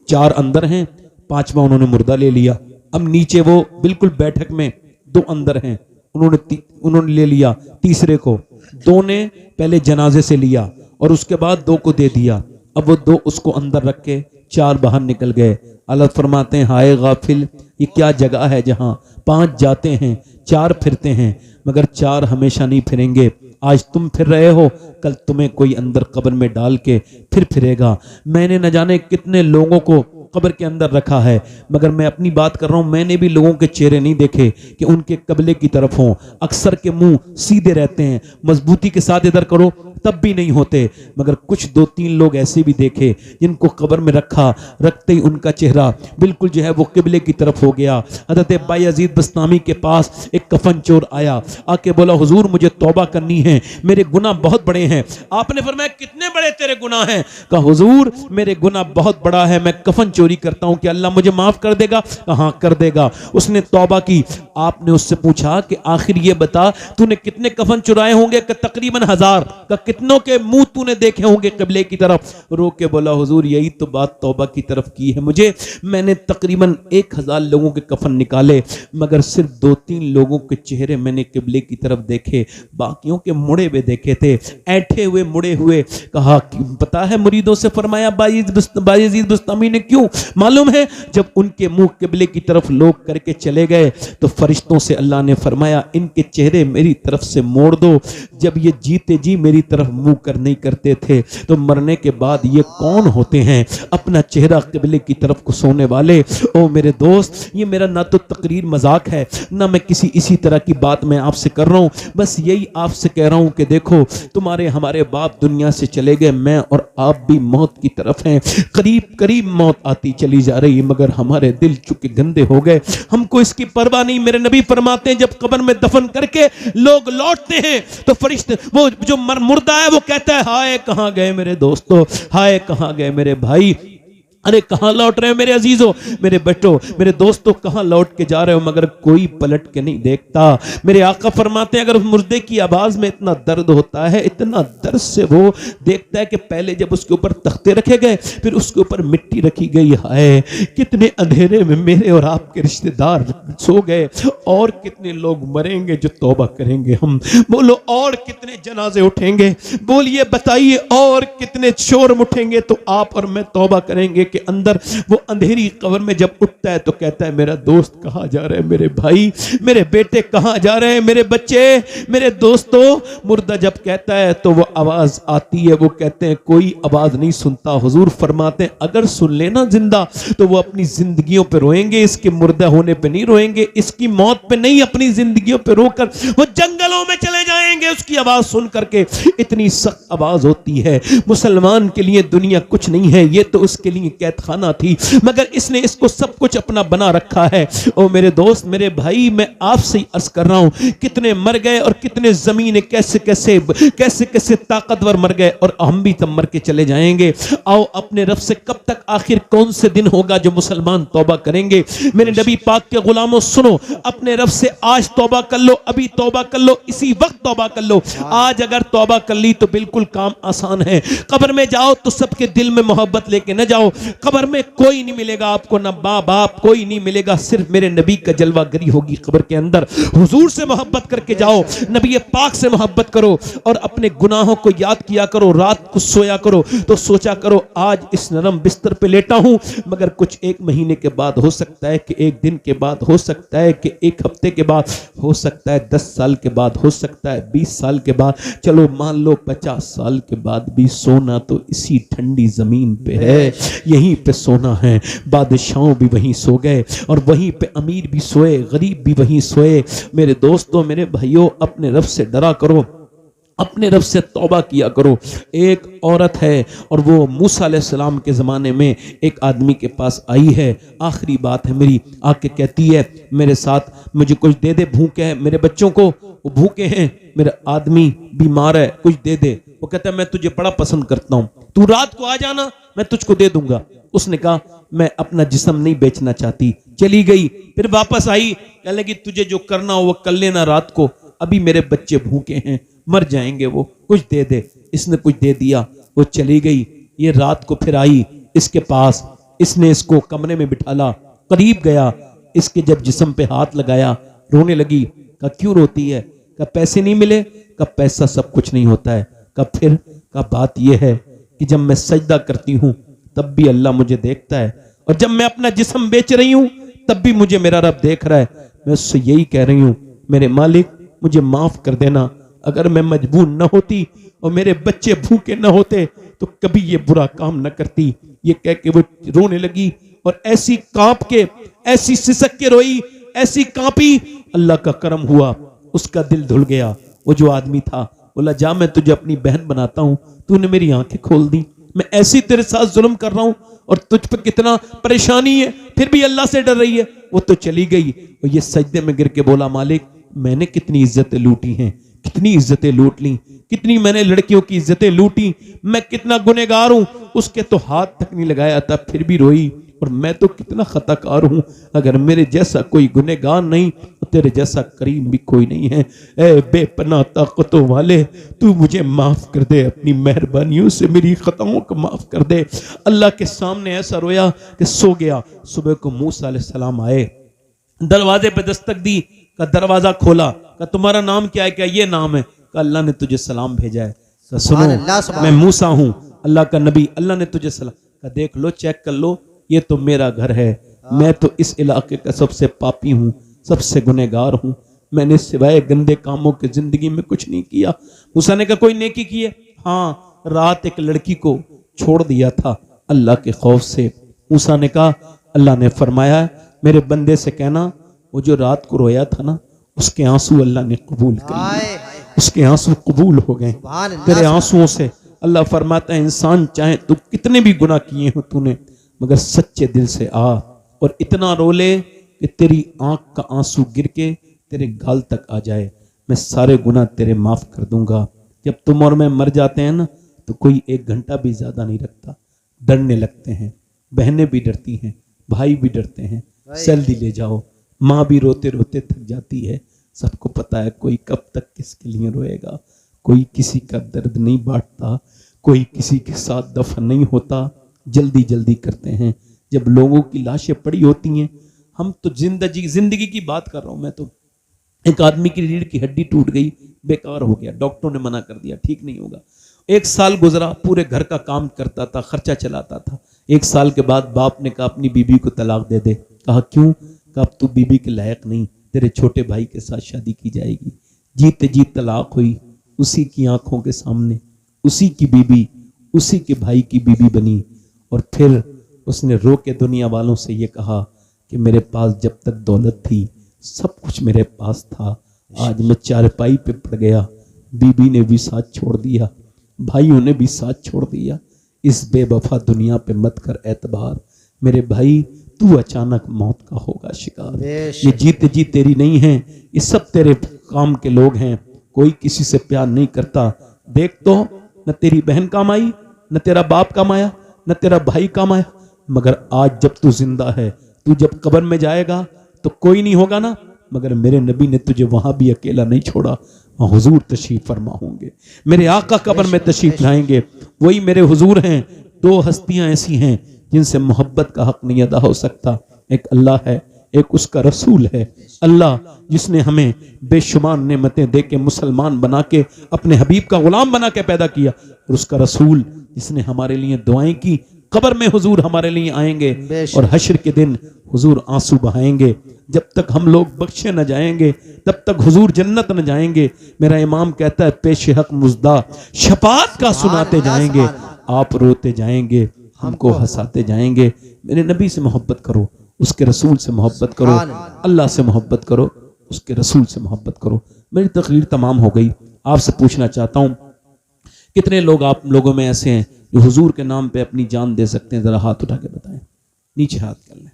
4 अंदर हैं, 5वां उन्होंने मुर्दा ले लिया। अब नीचे वो बिल्कुल बैठक में 2 अंदर हैं, उन्होंने ले लिया तीसरे को, 2 ने पहले जनाजे से लिया और उसके बाद 2 को दे दिया। अब वो 2 उसको अंदर रख के 4 बाहर निकल गए। अल्लाह फरमाते हैं, हाय गाफिल ये क्या जगह है जहां 5 जाते हैं, 4 फिरते हैं, मगर 4 हमेशा नहीं फिरेंगे। आज तुम फिर रहे हो, कल तुम्हें कोई अंदर कब्र में डाल के फिर फिरेगा। मैंने न जाने कितने लोगों को कब्र के अंदर रखा है, मगर मैं अपनी बात कर रहा हूं, मैंने भी लोगों के चेहरे नहीं देखे कि उनके कब्ले की तरफ हों। अक्सर के मुंह सीधे रहते हैं, मजबूती के साथ इधर करो तब भी नहीं होते, मगर कुछ 2-3 लोग ऐसे भी देखे जिनको कब्र में रखते ही उनका चेहरा बिल्कुल जो है वो किबले की तरफ हो गया। हज़रत बायज़ीद बस्तामी के पास एक कफन चोर आया, आके बोला, हुजूर मुझे तौबा करनी है, मेरे गुनाह बहुत बड़े हैं। आपने फरमाया, कितने बड़े तेरे गुनाह हैं? कहा, हुजूर मेरे गुनाह बहुत बड़ा है, मैं कफन चोरी करता हूं, कि अल्लाह मुझे माफ कर देगा? कहा कर देगा। उसने तौबा की। आपने उससे पूछा कि आखिर ये बता तूने कितने कफन चुराए होंगे? कि तकरीबन 1000। का कितनों के मुंह तूने देखे होंगे किबले की तरफ? रो के बोला, हुजूर यही तो बात तौबा की तरफ की है मुझे, मैंने तकरीबन 1000 लोगों के कफन निकाले, मगर सिर्फ 2-3 लोगों के चेहरे मैंने किबले की तरफ देखे, बाकियों के मुड़े हुए देखे थे, ऐठे हुए मुड़े हुए। कहा पता है मुरीदों से फरमाया बायज़ीद बस्तामी ने क्यों? मालूम है, जब उनके मुंह किबले की तरफ लोग करके चले गए तो फरिश्तों से अल्लाह ने फरमाया, इनके चेहरे मेरी तरफ से मोड़ दो। जब ये जीते जी मेरी तरफ मुंह कर नहीं करते थे, तो मरने के बाद ये कौन होते हैं अपना चेहरा किबले की तरफ को सोने वाले? ओ मेरे दोस्त, ये मेरा ना तो तकरीर मजाक है, ना मैं किसी इसी तरह की बात मैं आपसे कर रहा हूं, बस यही आपसे कह रहा हूं कि देखो तुम्हारे हमारे बाप दुनिया से चले गए, मैं और आप भी मौत की तरफ हैं, करीब करीब मौत आती चली जा रही, मगर हमारे दिल चुके गंदे हो गए, हमको इसकी परवाह नहीं। मेरे नबी फरमाते हैं, जब कब्र में दफन करके लोग लौटते हैं तो फरिश्ते, वो जो मुर्दा है वो कहता है, हाय कहां गए मेरे दोस्तों, हाय कहां गए मेरे भाई, अरे कहां लौट रहे हो मेरे अजीजों, मेरे बेटों, मेरे दोस्तों, कहां लौट के जा रहे हो? मगर कोई पलट के नहीं देखता। मेरे आका फरमाते हैं, अगर उस मुर्दे की आवाज में इतना दर्द होता है, इतना दर्द से वो देखता है कि पहले जब उसके ऊपर तख्ते रखे गए, फिर उसके ऊपर मिट्टी रखी गई, है कितने अंधेरे में मेरे और आपके रिश्तेदार सो गए, और कितने लोग मरेंगे जो तौबा करेंगे हम? बोलो, और कितने जनाजे उठेंगे? बोलिए, बताइए, और कितने शोर उठेंगे तो आप और मैं तौबा करेंगे? के अंदर वो अंधेरी कब्र में जब उठता है तो कहता है, मेरा दोस्त कहां जा रहे हैं, मेरे भाई, मेरे बेटे कहां जा रहे हैं, मेरे बच्चे, मेरे दोस्तों? मुर्दा जब कहता है तो वो आवाज आती है, वो कहते हैं कोई आवाज नहीं सुनता। हुजूर फरमाते हैं, अगर सुन लेना जिंदा तो वो अपनी जिंदगियों पे रोएंगे, इसके मुर्दा होने पे नहीं रोएंगे, इसकी मौत पे नहीं, अपनी जिंदगियों पे रोकर वो जंगलों में चले जाएंगे उसकी आवाज सुन करके। इतनी सख्त आवाज होती है। मुसलमान के लिए दुनिया कुछ नहीं है, ये तो उसके लिए कैद खाना थी, मगर इसने इसको सब कुछ अपना बना रखा है। ओ मेरे दोस्त, मेरे भाई, मैं आपसे ही अर्ज कर रहा हूं, कितने मर गए और कितने जमीन कैसे कैसे कैसे कैसे ताकतवर मर गए, और हम भी तब मर के चले जाएंगे। आओ अपने रब से कब तक, आखिर कौन से दिन होगा जो मुसलमान तौबा करेंगे? मेरे नबी पाक के गुलामों सुनो, अपने रब से आज तौबा कर लो, अभी तौबा कर लो, इसी वक्त तौबा कर लो। आज अगर तौबा कर ली तो बिल्कुल काम आसान है। कब्र में जाओ तो सबके दिल में मोहब्बत लेके न जाओ, कब्र में कोई नहीं मिलेगा आपको, ना बाप कोई नहीं मिलेगा, सिर्फ मेरे नबी का जलवागरी होगी कब्र के अंदर। हुजूर से मोहब्बत करके जाओ, नबी पाक से मोहब्बत करो, और अपने गुनाहों को याद किया करो। रात को सोया करो तो सोचा करो, आज इस नरम बिस्तर पे लेटा हूं, मगर कुछ 1 महीने के बाद हो सकता है कि 1 दिन के बाद हो सकता है कि 1 हफ्ते के बाद हो सकता है 10 साल के बाद हो सकता है 20 साल के बाद, चलो मान लो 50 साल के बाद भी सोना तो इसी ठंडी जमीन पे है, यहीं पे सोना है। बादशाहों भी वहीं सो गए, और वहीं पे अमीर भी सोए, गरीब भी वहीं सोए। मेरे दोस्तों, मेरे भाइयों, अपने रब से डरा करो, अपने रब से तौबा किया करो। एक औरत है और वो मूसा अलैहिस्सलाम के ज़माने में एक आदमी के पास आई है, आखिरी बात है मेरी, आके कहती है मेरे साथ मुझे कुछ दे दे, भूखे हैं मेरे बच्चों को, वो भूखे हैं, मेरा आदमी बीमार है, कुछ दे दे। वो कहता है मैं तुझे बड़ा पसंद करता हूँ, तू रात को आ जाना, मैं तुझको दे दूंगा। उसने कहा मैं अपना जिस्म नहीं बेचना चाहती, चली गई। फिर वापस आई, कहने लगी तुझे जो करना हो वो कर लेना रात को, अभी मेरे बच्चे भूखे हैं, मर जाएंगे, वो कुछ दे दे। इसने कुछ दे दिया, वो चली गई। ये रात को फिर आई इसके पास, इसने इसको कमरे में बिठाला, करीब गया, इसके जब जिस्म पे हाथ लगाया, रोने लगी। कहा क्यों रोती है? कहा पैसे नहीं मिले? कहा पैसा सब कुछ नहीं होता है। कहा फिर? कहा बात यह है कि जब मैं सजदा करती हूँ तब भी अल्लाह मुझे देखता है, और जब मैं अपना जिस्म बेच रही हूँ तब भी मुझे मेरा रब देख रहा है। मैं उससे यही कह रही हूँ मेरे मालिक मुझे माफ कर देना, अगर मैं मजबूर न होती और मेरे बच्चे भूखे न होते तो कभी ये बुरा काम न करती। ये कह के वो रोने लगी और ऐसी कांप के, ऐसी सिसक के रोई, ऐसी कांपी, अल्लाह का करम हुआ, उसका दिल धुल गया। वो जो आदमी था बोला जा मैं तुझे अपनी बहन बनाता हूं, तूने मेरी आंखें खोल दी, मैं ऐसी तेरे साथ जुल्म कर रहा हूं और तुझ पर कितना परेशानी है, फिर भी अल्लाह से डर रही है। वो तो चली गई और ये सजदे में गिर के बोला मालिक मैंने कितनी इज्जतें लूटी हैं, कितनी इज्जतें लूट ली, कितनी मैंने लड़कियों की इज्जतें लूटी, मैं कितना गुनहगार हूं। उसके तो हाथ तक नहीं लगाया था फिर भी रोई, और मैं तो कितना खताकार हूं, अगर मेरे जैसा कोई गुनहगार नहीं तो तेरे जैसा करीम भी कोई नहीं है। ए बेपनाह ताकतों वाले तू मुझे माफ कर दे, अपनी मेहरबानियों से मेरी खताओं को माफ कर दे। अल्लाह के सामने ऐसा रोया कि सो गया। सुबह को मूसा अलैहिस्सलाम आए, दरवाजे पे दस्तक दी, का दरवाजा खोला, का तुम्हारा नाम क्या है? क्या ये नाम है? का अल्लाह ने तुझे सलाम भेजा है। का सुनो मैं मूसा हूं, अल्लाह का नबी, अल्लाह ने तुझे सलाम। का देख लो, चेक कर लो, ये तो मेरा घर है, मैं तो इस इलाके का सबसे पापी हूं, सबसे गुनहगार हूं, मैंने सिवाय गंदे कामों के जिंदगी में कुछ नहीं किया। मूसा ने कहा कोई नेकी की है? हाँ, रात एक लड़की को छोड़ दिया था अल्लाह के खौफ से। मूसा ने कहा अल्लाह ने फरमाया मेरे बंदे से कहना वो जो रात को रोया था ना उसके आंसू अल्लाह ने कबूल कर लिए, उसके आंसू कबूल हो गए तेरे आंसुओं से। अल्लाह फरमाता है इंसान चाहे तू कितने भी गुनाह किए हो तूने, मगर सच्चे दिल से आ और इतना रो ले कि तेरी आंख का आंसू गिर के तेरे गाल तक आ जाए, मैं सारे गुनाह तेरे माफ कर दूंगा। जब तुम और मैं मर जाते हैं ना तो कोई एक घंटा भी ज्यादा नहीं रखता, डरने लगते हैं, बहनें भी डरती हैं, भाई भी डरते हैं, जल्दी ले जाओ। माँ भी रोते रोते थक जाती है, सबको पता है कोई कब तक किसके लिए रोएगा, कोई किसी का दर्द नहीं बांटता, कोई किसी के साथ दफन नहीं होता, जल्दी जल्दी करते हैं। जब लोगों की लाशें पड़ी होती हैं, हम तो जिंदगी की बात कर रहा हूं मैं तो, एक आदमी की रीढ़ की हड्डी टूट गई, बेकार हो गया, डॉक्टरों ने मना कर दिया ठीक नहीं होगा। 1 साल गुजरा, पूरे घर का काम करता था, खर्चा चलाता था। 1 साल के बाद बाप ने कहा अपनी बीबी को तलाक दे दे। कहा क्यों? कहा अब तू बीबी के लायक नहीं, तेरे छोटे भाई के साथ शादी की जाएगी। जीते जी तलाक हुई, उसी की आंखों के सामने उसी की बीबी उसी के भाई की बीबी बनी। और फिर उसने रो के दुनिया वालों से ये कहा कि मेरे पास जब तक दौलत थी सब कुछ मेरे पास था, आज मैं चारपाई पे पड़ गया, बीबी ने भी साथ छोड़ दिया, भाइयों ने भी साथ छोड़ दिया, इस बेवफा दुनिया पे मत कर एतबार मेरे भाई, तू अचानक मौत का होगा शिकार। ये जीते जी तेरी नहीं है, ये सब तेरे काम के लोग हैं, कोई किसी से प्यार नहीं करता। देख तो न तेरी बहन काम आई, न तेरा बाप काम आया, न तेरा भाई काम आया, मगर आज जब तू जिंदा है, तू जब कब्र में जाएगा तो कोई नहीं होगा ना, मगर मेरे नबी ने तुझे वहां भी अकेला नहीं छोड़ा, वहां हुजूर तशरीफ फरमा होंगे, मेरे आका कब्र में तशरीफ लाएंगे, वही मेरे हुजूर हैं। 2 हस्तियां ऐसी हैं जिनसे मोहब्बत का हक नहीं अदा हो सकता, एक अल्लाह है, एक उसका रसूल है। अल्लाह जिसने हमें बेशुमार नेमतें दे के मुसलमान बना के अपने हबीब का गुलाम बना के पैदा किया, और उसका रसूल जिसने हमारे लिए दुआएं की, कब्र में हुजूर हमारे लिए आएंगे और हश्र के दिन हुजूर आंसू बहाएंगे। जब तक हम लोग बख्शे न जाएंगे तब तक हुजूर जन्नत न जाएंगे। मेरा इमाम कहता है पेश हक मुजदा शफात का सुनाते जाएंगे, आप रोते जाएंगे, हमको हंसाते जाएंगे। मेरे नबी से मोहब्बत करो, उसके रसूल से मोहब्बत करो, अल्लाह से मोहब्बत करो, उसके रसूल से मोहब्बत करो। मेरी तकरीर तमाम हो गई। आपसे पूछना चाहता हूं, कितने लोग आप लोगों में ऐसे हैं जो हुजूर के नाम पे अपनी जान दे सकते हैं? जरा हाथ उठा के बताएं। नीचे हाथ कर लें,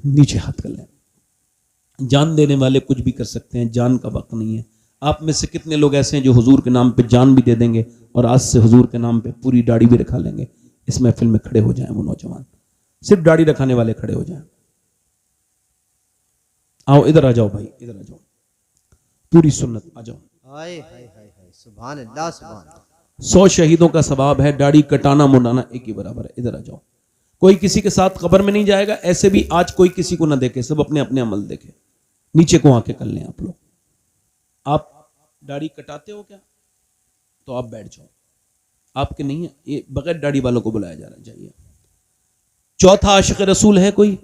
नीचे हाथ कर लें। जान देने वाले कुछ भी कर सकते हैं, जान का वक्त नहीं है। आप में से कितने लोग ऐसे हैं जो हुजूर के नाम पे जान भी दे देंगे और आज से हुजूर के नाम पे पूरी दाढ़ी भी रखा लेंगे? इस महफिल में खड़े हो जाएं वो नौजवान, सिर्फ दाढ़ी रखाने वाले खड़े हो जाएं। आओ इधर आ जाओ भाई, इधर आ जाओ, पूरी सुन्नत आ जाओ। हाय हाय हाय हाय, सुभान अल्लाह सुभान अल्लाह। 100 शहीदों का सवाब है, दाढ़ी कटाना मुंडाना एक ही बराबर है। इधर आ जाओ। कोई किसी के साथ कब्र में नहीं जाएगा। ऐसे भी आज कोई किसी को ना देखे, सब अपने अपने अमल देखे। नीचे को आके कर लें आप लोग। आप दाढ़ी कटाते हो क्या? तो आप बैठ जाओ। आपके नहीं है, ये बगैर दाढ़ी वालों को बुलाया जाना चाहिए। चौथा आशिक रसूल है कोई?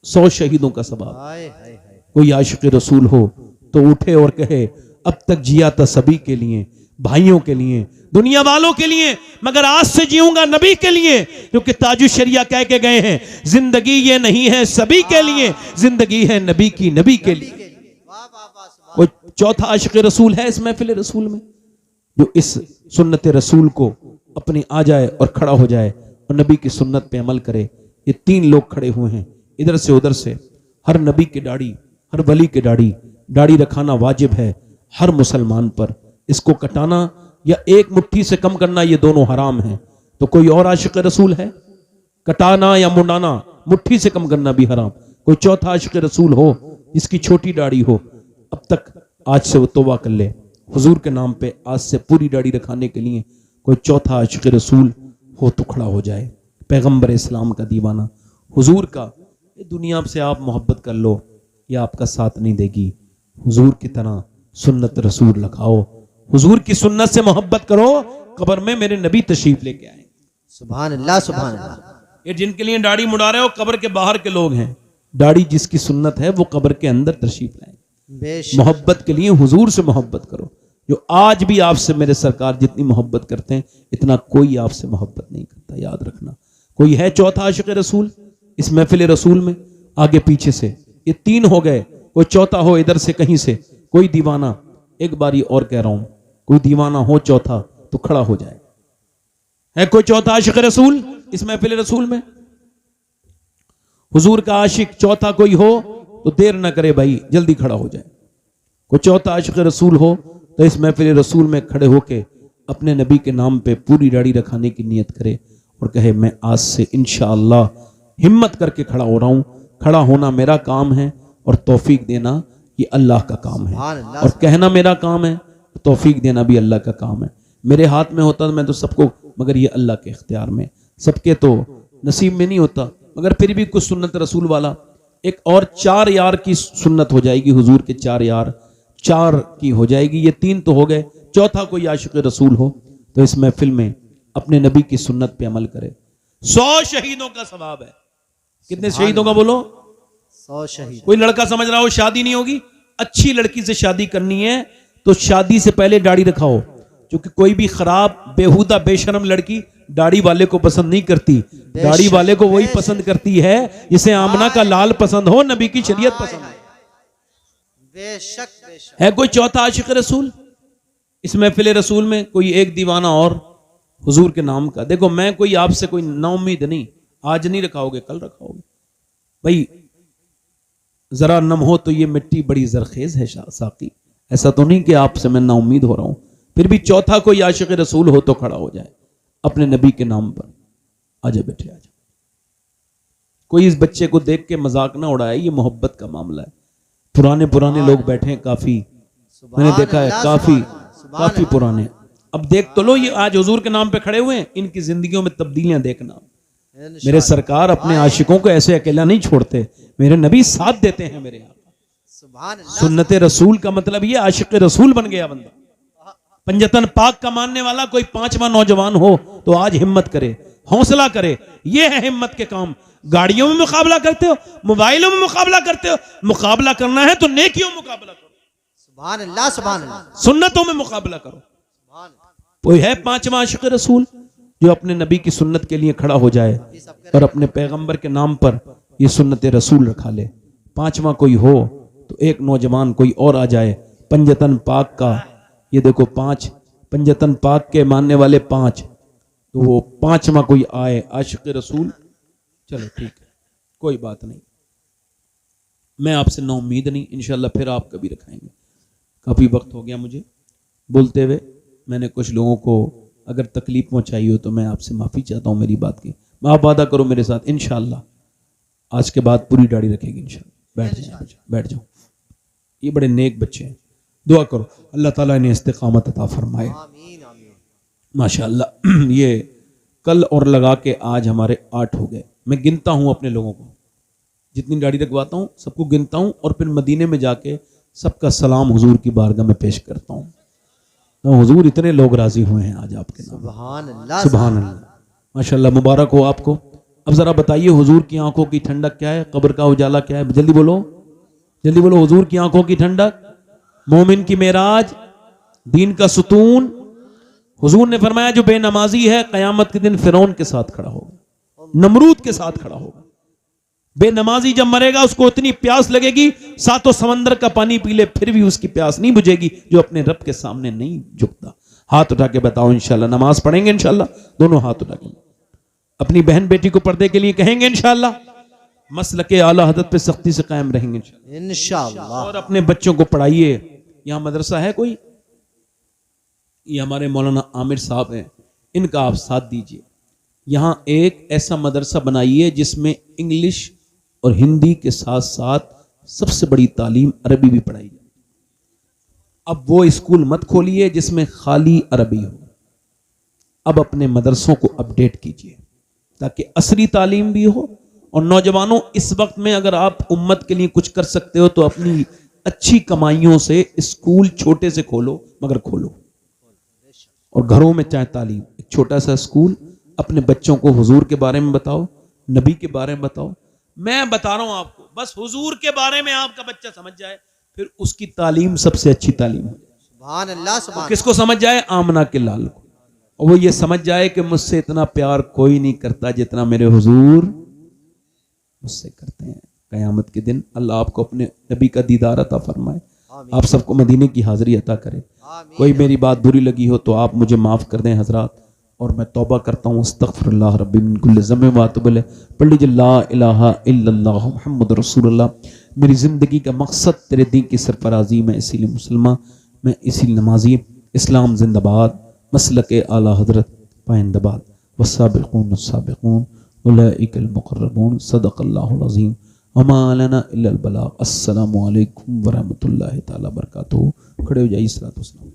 100 शहीदों का सवाब। हाय हाय हाय, कोई आशिक रसूल हो तो उठे और कहे, अब तक जिया था सभी के लिए, भाइयों के लिए, दुनिया वालों के लिए, मगर आज से जीऊंगा नबी के लिए, क्योंकि ताजु शरिया कह के गए हैं, जिंदगी ये नहीं है सभी के लिए, जिंदगी है नबी की, नबी के लिए। वाह वाह वाह, सुभान। कोई चौथा आशिक रसूल है इस महफिल रसूल में जो इस सुन्नत रसूल को अपनी आ जाए और खड़ा हो जाए और नबी की सुन्नत पे अमल करे? ये 3 लोग खड़े हुए हैं, इधर से उधर से। हर नबी की दाढ़ी, हर वली की दाढ़ी, दाढ़ी रखाना वाजिब है हर मुसलमान पर। इसको कटाना या एक मुट्ठी से कम करना, ये दोनों हराम हैं। तो कोई और आशिक रसूल है? कटाना या मुंडाना, मुट्ठी से कम करना भी हराम। कोई चौथा आशिक रसूल हो जिसकी छोटी दाढ़ी हो? अब तक आज से वो तौबा कर ले। हुजूर के नाम पे आज से पूरी दाढ़ी रखाने के लिए कोई चौथा आशिक रसूल हो तो खड़ा हो जाए। पैगंबर इस्लाम का दीवाना, हुजूर का, ये दुनिया से आप मोहब्बत कर लो, ये आपका साथ नहीं देगी। हुजूर की तरह सुन्नत रसूल लगाओ, हुजूर की सुन्नत से मोहब्बत करो। कब्र में मेरे नबी तशरीफ लेके आए। सुभान अल्लाह सुभान अल्लाह। ये जिनके लिए दाढ़ी मुड़ा रहे हो कब्र के बाहर के लोग हैं। दाढ़ी जिसकी सुन्नत है वो कब्र के अंदर तशरीफ लाए। बेशक मोहब्बत के लिए हुजूर से मोहब्बत करो। जो आज भी आपसे मेरे सरकार जितनी मोहब्बत करते हैं, इतना कोई आपसे मोहब्बत नहीं करता, याद रखना। कोई है चौथा आशिक रसूल इस महफिल रसूल में? आगे पीछे से ये 3 हो गए। कोई चौथा हो इधर से कहीं से, कोई दीवाना। एक बारी और कह रहा हूं, कोई दीवाना हो चौथा तो खड़ा हो जाए। है कोई चौथा आशिक रसूल इस महफिल रसूल में? हुजूर का आशिक चौथा कोई हो तो देर ना करे भाई, जल्दी खड़ा हो जाए। कोई चौथा आशिक रसूल हो तो इस महफिल रसूल में खड़े होके अपने नबी के नाम पे पूरी दाढ़ी रखाने की नियत करे और कहे, मैं आज से इंशाअल्लाह हिम्मत करके खड़ा हो रहा हूं। खड़ा होना मेरा काम है और तौफीक देना ये अल्लाह का काम है, सुभान अल्लाह। और कहना मेरा काम है, तौफीक देना भी अल्लाह का काम है। मेरे हाथ में होता तो मैं तो सबको, मगर ये अल्लाह के इख्तियार में, सबके तो नसीब में नहीं होता। मगर फिर भी कुछ सुन्नत रसूल वाला, एक और 4 यार की सुन्नत हो जाएगी। हुजूर के 4 यार, 4 की हो जाएगी। ये 3 तो हो गए। चौथा कोई आशिक रसूल हो तो इस महफिल में अपने नबी की सुन्नत पे अमल करे। 100 शहीदों का सवाब है। कितने शहीदों का बोलो? 100 शहीद। कोई लड़का समझ रहा हो शादी नहीं होगी, अच्छी लड़की से शादी करनी है तो शादी से पहले दाढ़ी रखाओ, क्योंकि कोई भी खराब बेहुदा बेशरम लड़की दाढ़ी वाले को पसंद नहीं करती। दाढ़ी वाले को वही पसंद करती है जिसे आमना का लाल पसंद हो, नबी की शरीयत पसंद है। बेशक बेशक। है कोई चौथा आशिक रसूल इस महफिल रसूल में? कोई एक दीवाना और हुजूर के नाम का। देखो मैं कोई आपसे कोई नाउम्मीद नहीं, आज नहीं रखाओगे कल रखाओगे भाई। जरा नम हो तो ये मिट्टी बड़ी जरखेज है साकी। ऐसा तो नहीं कि आपसे मैं नाउम्मीद हो रहा हूं। फिर भी चौथा कोई आशिक रसूल हो तो खड़ा हो जाए अपने नबी के नाम पर। आजा बेटे आजा। कोई इस बच्चे को देख के मजाक ना उड़ाए, ये मोहब्बत का मामला है। पुराने लोग बैठे हैं काफी, मैंने देखा है काफी पुराने। अब देख तो लो, ये आज हुजूर के नाम पे खड़े हुए हैं, इनकी जिंदगियों में तब्दीलियां देखना। मेरे सरकार अपने आशिकों को ऐसे अकेला नहीं छोड़ते, मेरे नबी साथ देते हैं मेरे यहाँ। सुभान अल्लाह। सुन्नत रसूल का मतलब ये आशिक रसूल बन गया बंदा। पंजतन पाक का मानने वाला कोई 5वां नौजवान हो तो आज हिम्मत करे, हौसला करे। ये है हिम्मत के काम। गाड़ियों में मुकाबला करते हो, मोबाइलों में मुकाबला करते हो। मुकाबला करना है तो नेकियों में मुकाबला करो, सुभान अल्लाह सुभान अल्लाह। सुन्नतों में मुकाबला करो। सुभान अल्लाह। कोई है 5वां आशिक रसूल जो अपने नबी की सुन्नत के लिए खड़ा हो जाए और अपने पैगंबर के नाम पर ये सुन्नत रसूल रखा ले? 5वां कोई हो तो एक नौजवान कोई और आ जाए, पंजतन पाक का, ये देखो 5 पंजतन पाक के मानने वाले 5, तो वो 5वां कोई आए आशिक रसूल, चलो ठीक है, कोई बात नहीं, मैं आपसे ना उम्मीद नहीं, इंशाल्लाह फिर आप कभी रखाएंगे। काफ़ी वक्त हो गया मुझे बोलते हुए, मैंने कुछ लोगों को अगर तकलीफ पहुंचाई हो तो मैं आपसे माफ़ी चाहता हूँ मेरी बात की। आप वादा करो मेरे साथ, इंशाल्लाह आज के बाद पूरी दाढ़ी रखेगी इंशाल्लाह। बैठ जाओ, ये बड़े नेक बच्चे हैं, दुआ करो अल्लाह ताला इन्हें इस्तिकामत अता फरमाए। आमीन आमीन। माशाअल्लाह। ये कल और लगा के आज हमारे 8 हो गए। मैं गिनता हूँ अपने लोगों को, जितनी दाढ़ी रखवाता हूँ सबको गिनता हूँ और फिर मदीने में जाके सबका सलाम हुजूर की बारगाह में पेश करता हूँ। तो हुजूर इतने लोग राजी हुए हैं आज आपके नाम। सुभान अल्लाह सुभान अल्लाह, माशाअल्लाह, मुबारक हो आपको। अब जरा बताइए हुजूर की आंखों की ठंडक क्या है, कब्र का उजाला क्या है? जल्दी बोलो, जल्दी बोलो। हुजूर की आंखों की ठंडक, मोमिन की मेराज, दीन का सुतून। हुजूर ने फरमाया जो बेनमाजी है कयामत के दिन फिरौन के साथ खड़ा होगा, नमरूद के साथ खड़ा होगा। बेनमाजी जब मरेगा उसको इतनी प्यास लगेगी 7 समंदर का पानी पी ले फिर भी उसकी प्यास नहीं बुझेगी, जो अपने रब के सामने नहीं झुकता। हाथ उठा के बताओ इंशाल्लाह, नमाज पढ़ेंगे इंशाल्लाह, दोनों हाथ उठा के। अपनी बहन बेटी को पर्दे के लिए कहेंगे इंशाल्लाह, मसलके आला हदरत पे सख्ती से कायम रहेंगे इंशाल्लाह। इंशाअल्लाह। और अपने बच्चों को पढ़ाइए। यहाँ मदरसा है कोई, ये हमारे मौलाना आमिर साहब हैं, इनका आप साथ दीजिए। यहाँ एक ऐसा मदरसा बनाइए जिसमें इंग्लिश और हिंदी के साथ साथ सबसे बड़ी तालीम अरबी भी पढ़ाई जाए। अब वो स्कूल मत खोलिए जिसमें खाली अरबी हो। अब अपने मदरसों को अपडेट कीजिए ताकि असली तालीम भी हो। और नौजवानों, इस वक्त में अगर आप उम्मत के लिए कुछ कर सकते हो तो अपनी अच्छी कमाइयों से स्कूल छोटे से खोलो, मगर खोलो। और घरों में चाहे तालीम, एक छोटा सा स्कूल, अपने बच्चों को हुजूर के बारे में बताओ, नबी के बारे में बताओ। मैं बता रहा हूं आपको, बस हुजूर के बारे में आपका बच्चा समझ जाए, फिर उसकी तालीम सबसे अच्छी तालीम हो जाए। सुभान अल्लाह सुभान। किसको समझ जाए? आमना के लाल को। और वो ये समझ जाए कि मुझसे इतना प्यार कोई नहीं करता जितना मेरे हुजूर मुझसे करते हैं। कयामत के दिन अल्लाह आपको अपने नबी का दीदार अता फरमाए, आप सबको मदीने की हाजिरी अता करे। कोई मेरी बात बुरी लगी हो तो आप मुझे माफ़ कर दें हजरात, और मैं तौबा करता हूँ अस्तगफिरुल्लाह रब्बी मिन कुल्लि ज़म्बिन व अतूबु इलैह। पढ़ लीजिए ला इलाहा इल्लल्लाह मुहम्मदुर रसूलुल्लाह। मेरी ज़िंदगी का मकसद तेरे दीन की सरफराजी, मैं इसीलिए मुसलमान, मैं इसीलिए नमाजी। इस्लाम जिंदाबाद, मसलके आला हजरत पाइंदाबाद। वस्साबिक़ून अस्साबिक़ून उलाइकल मुक़र्रबून। सदक़ल्लाहुल अज़ीम। वमा लना इल्लल बलाग। अस्सलामु अलैकुम व रहमतुल्लाहि तआला व बरकातुहू। खड़े हो जाइए। सलातो सलाम।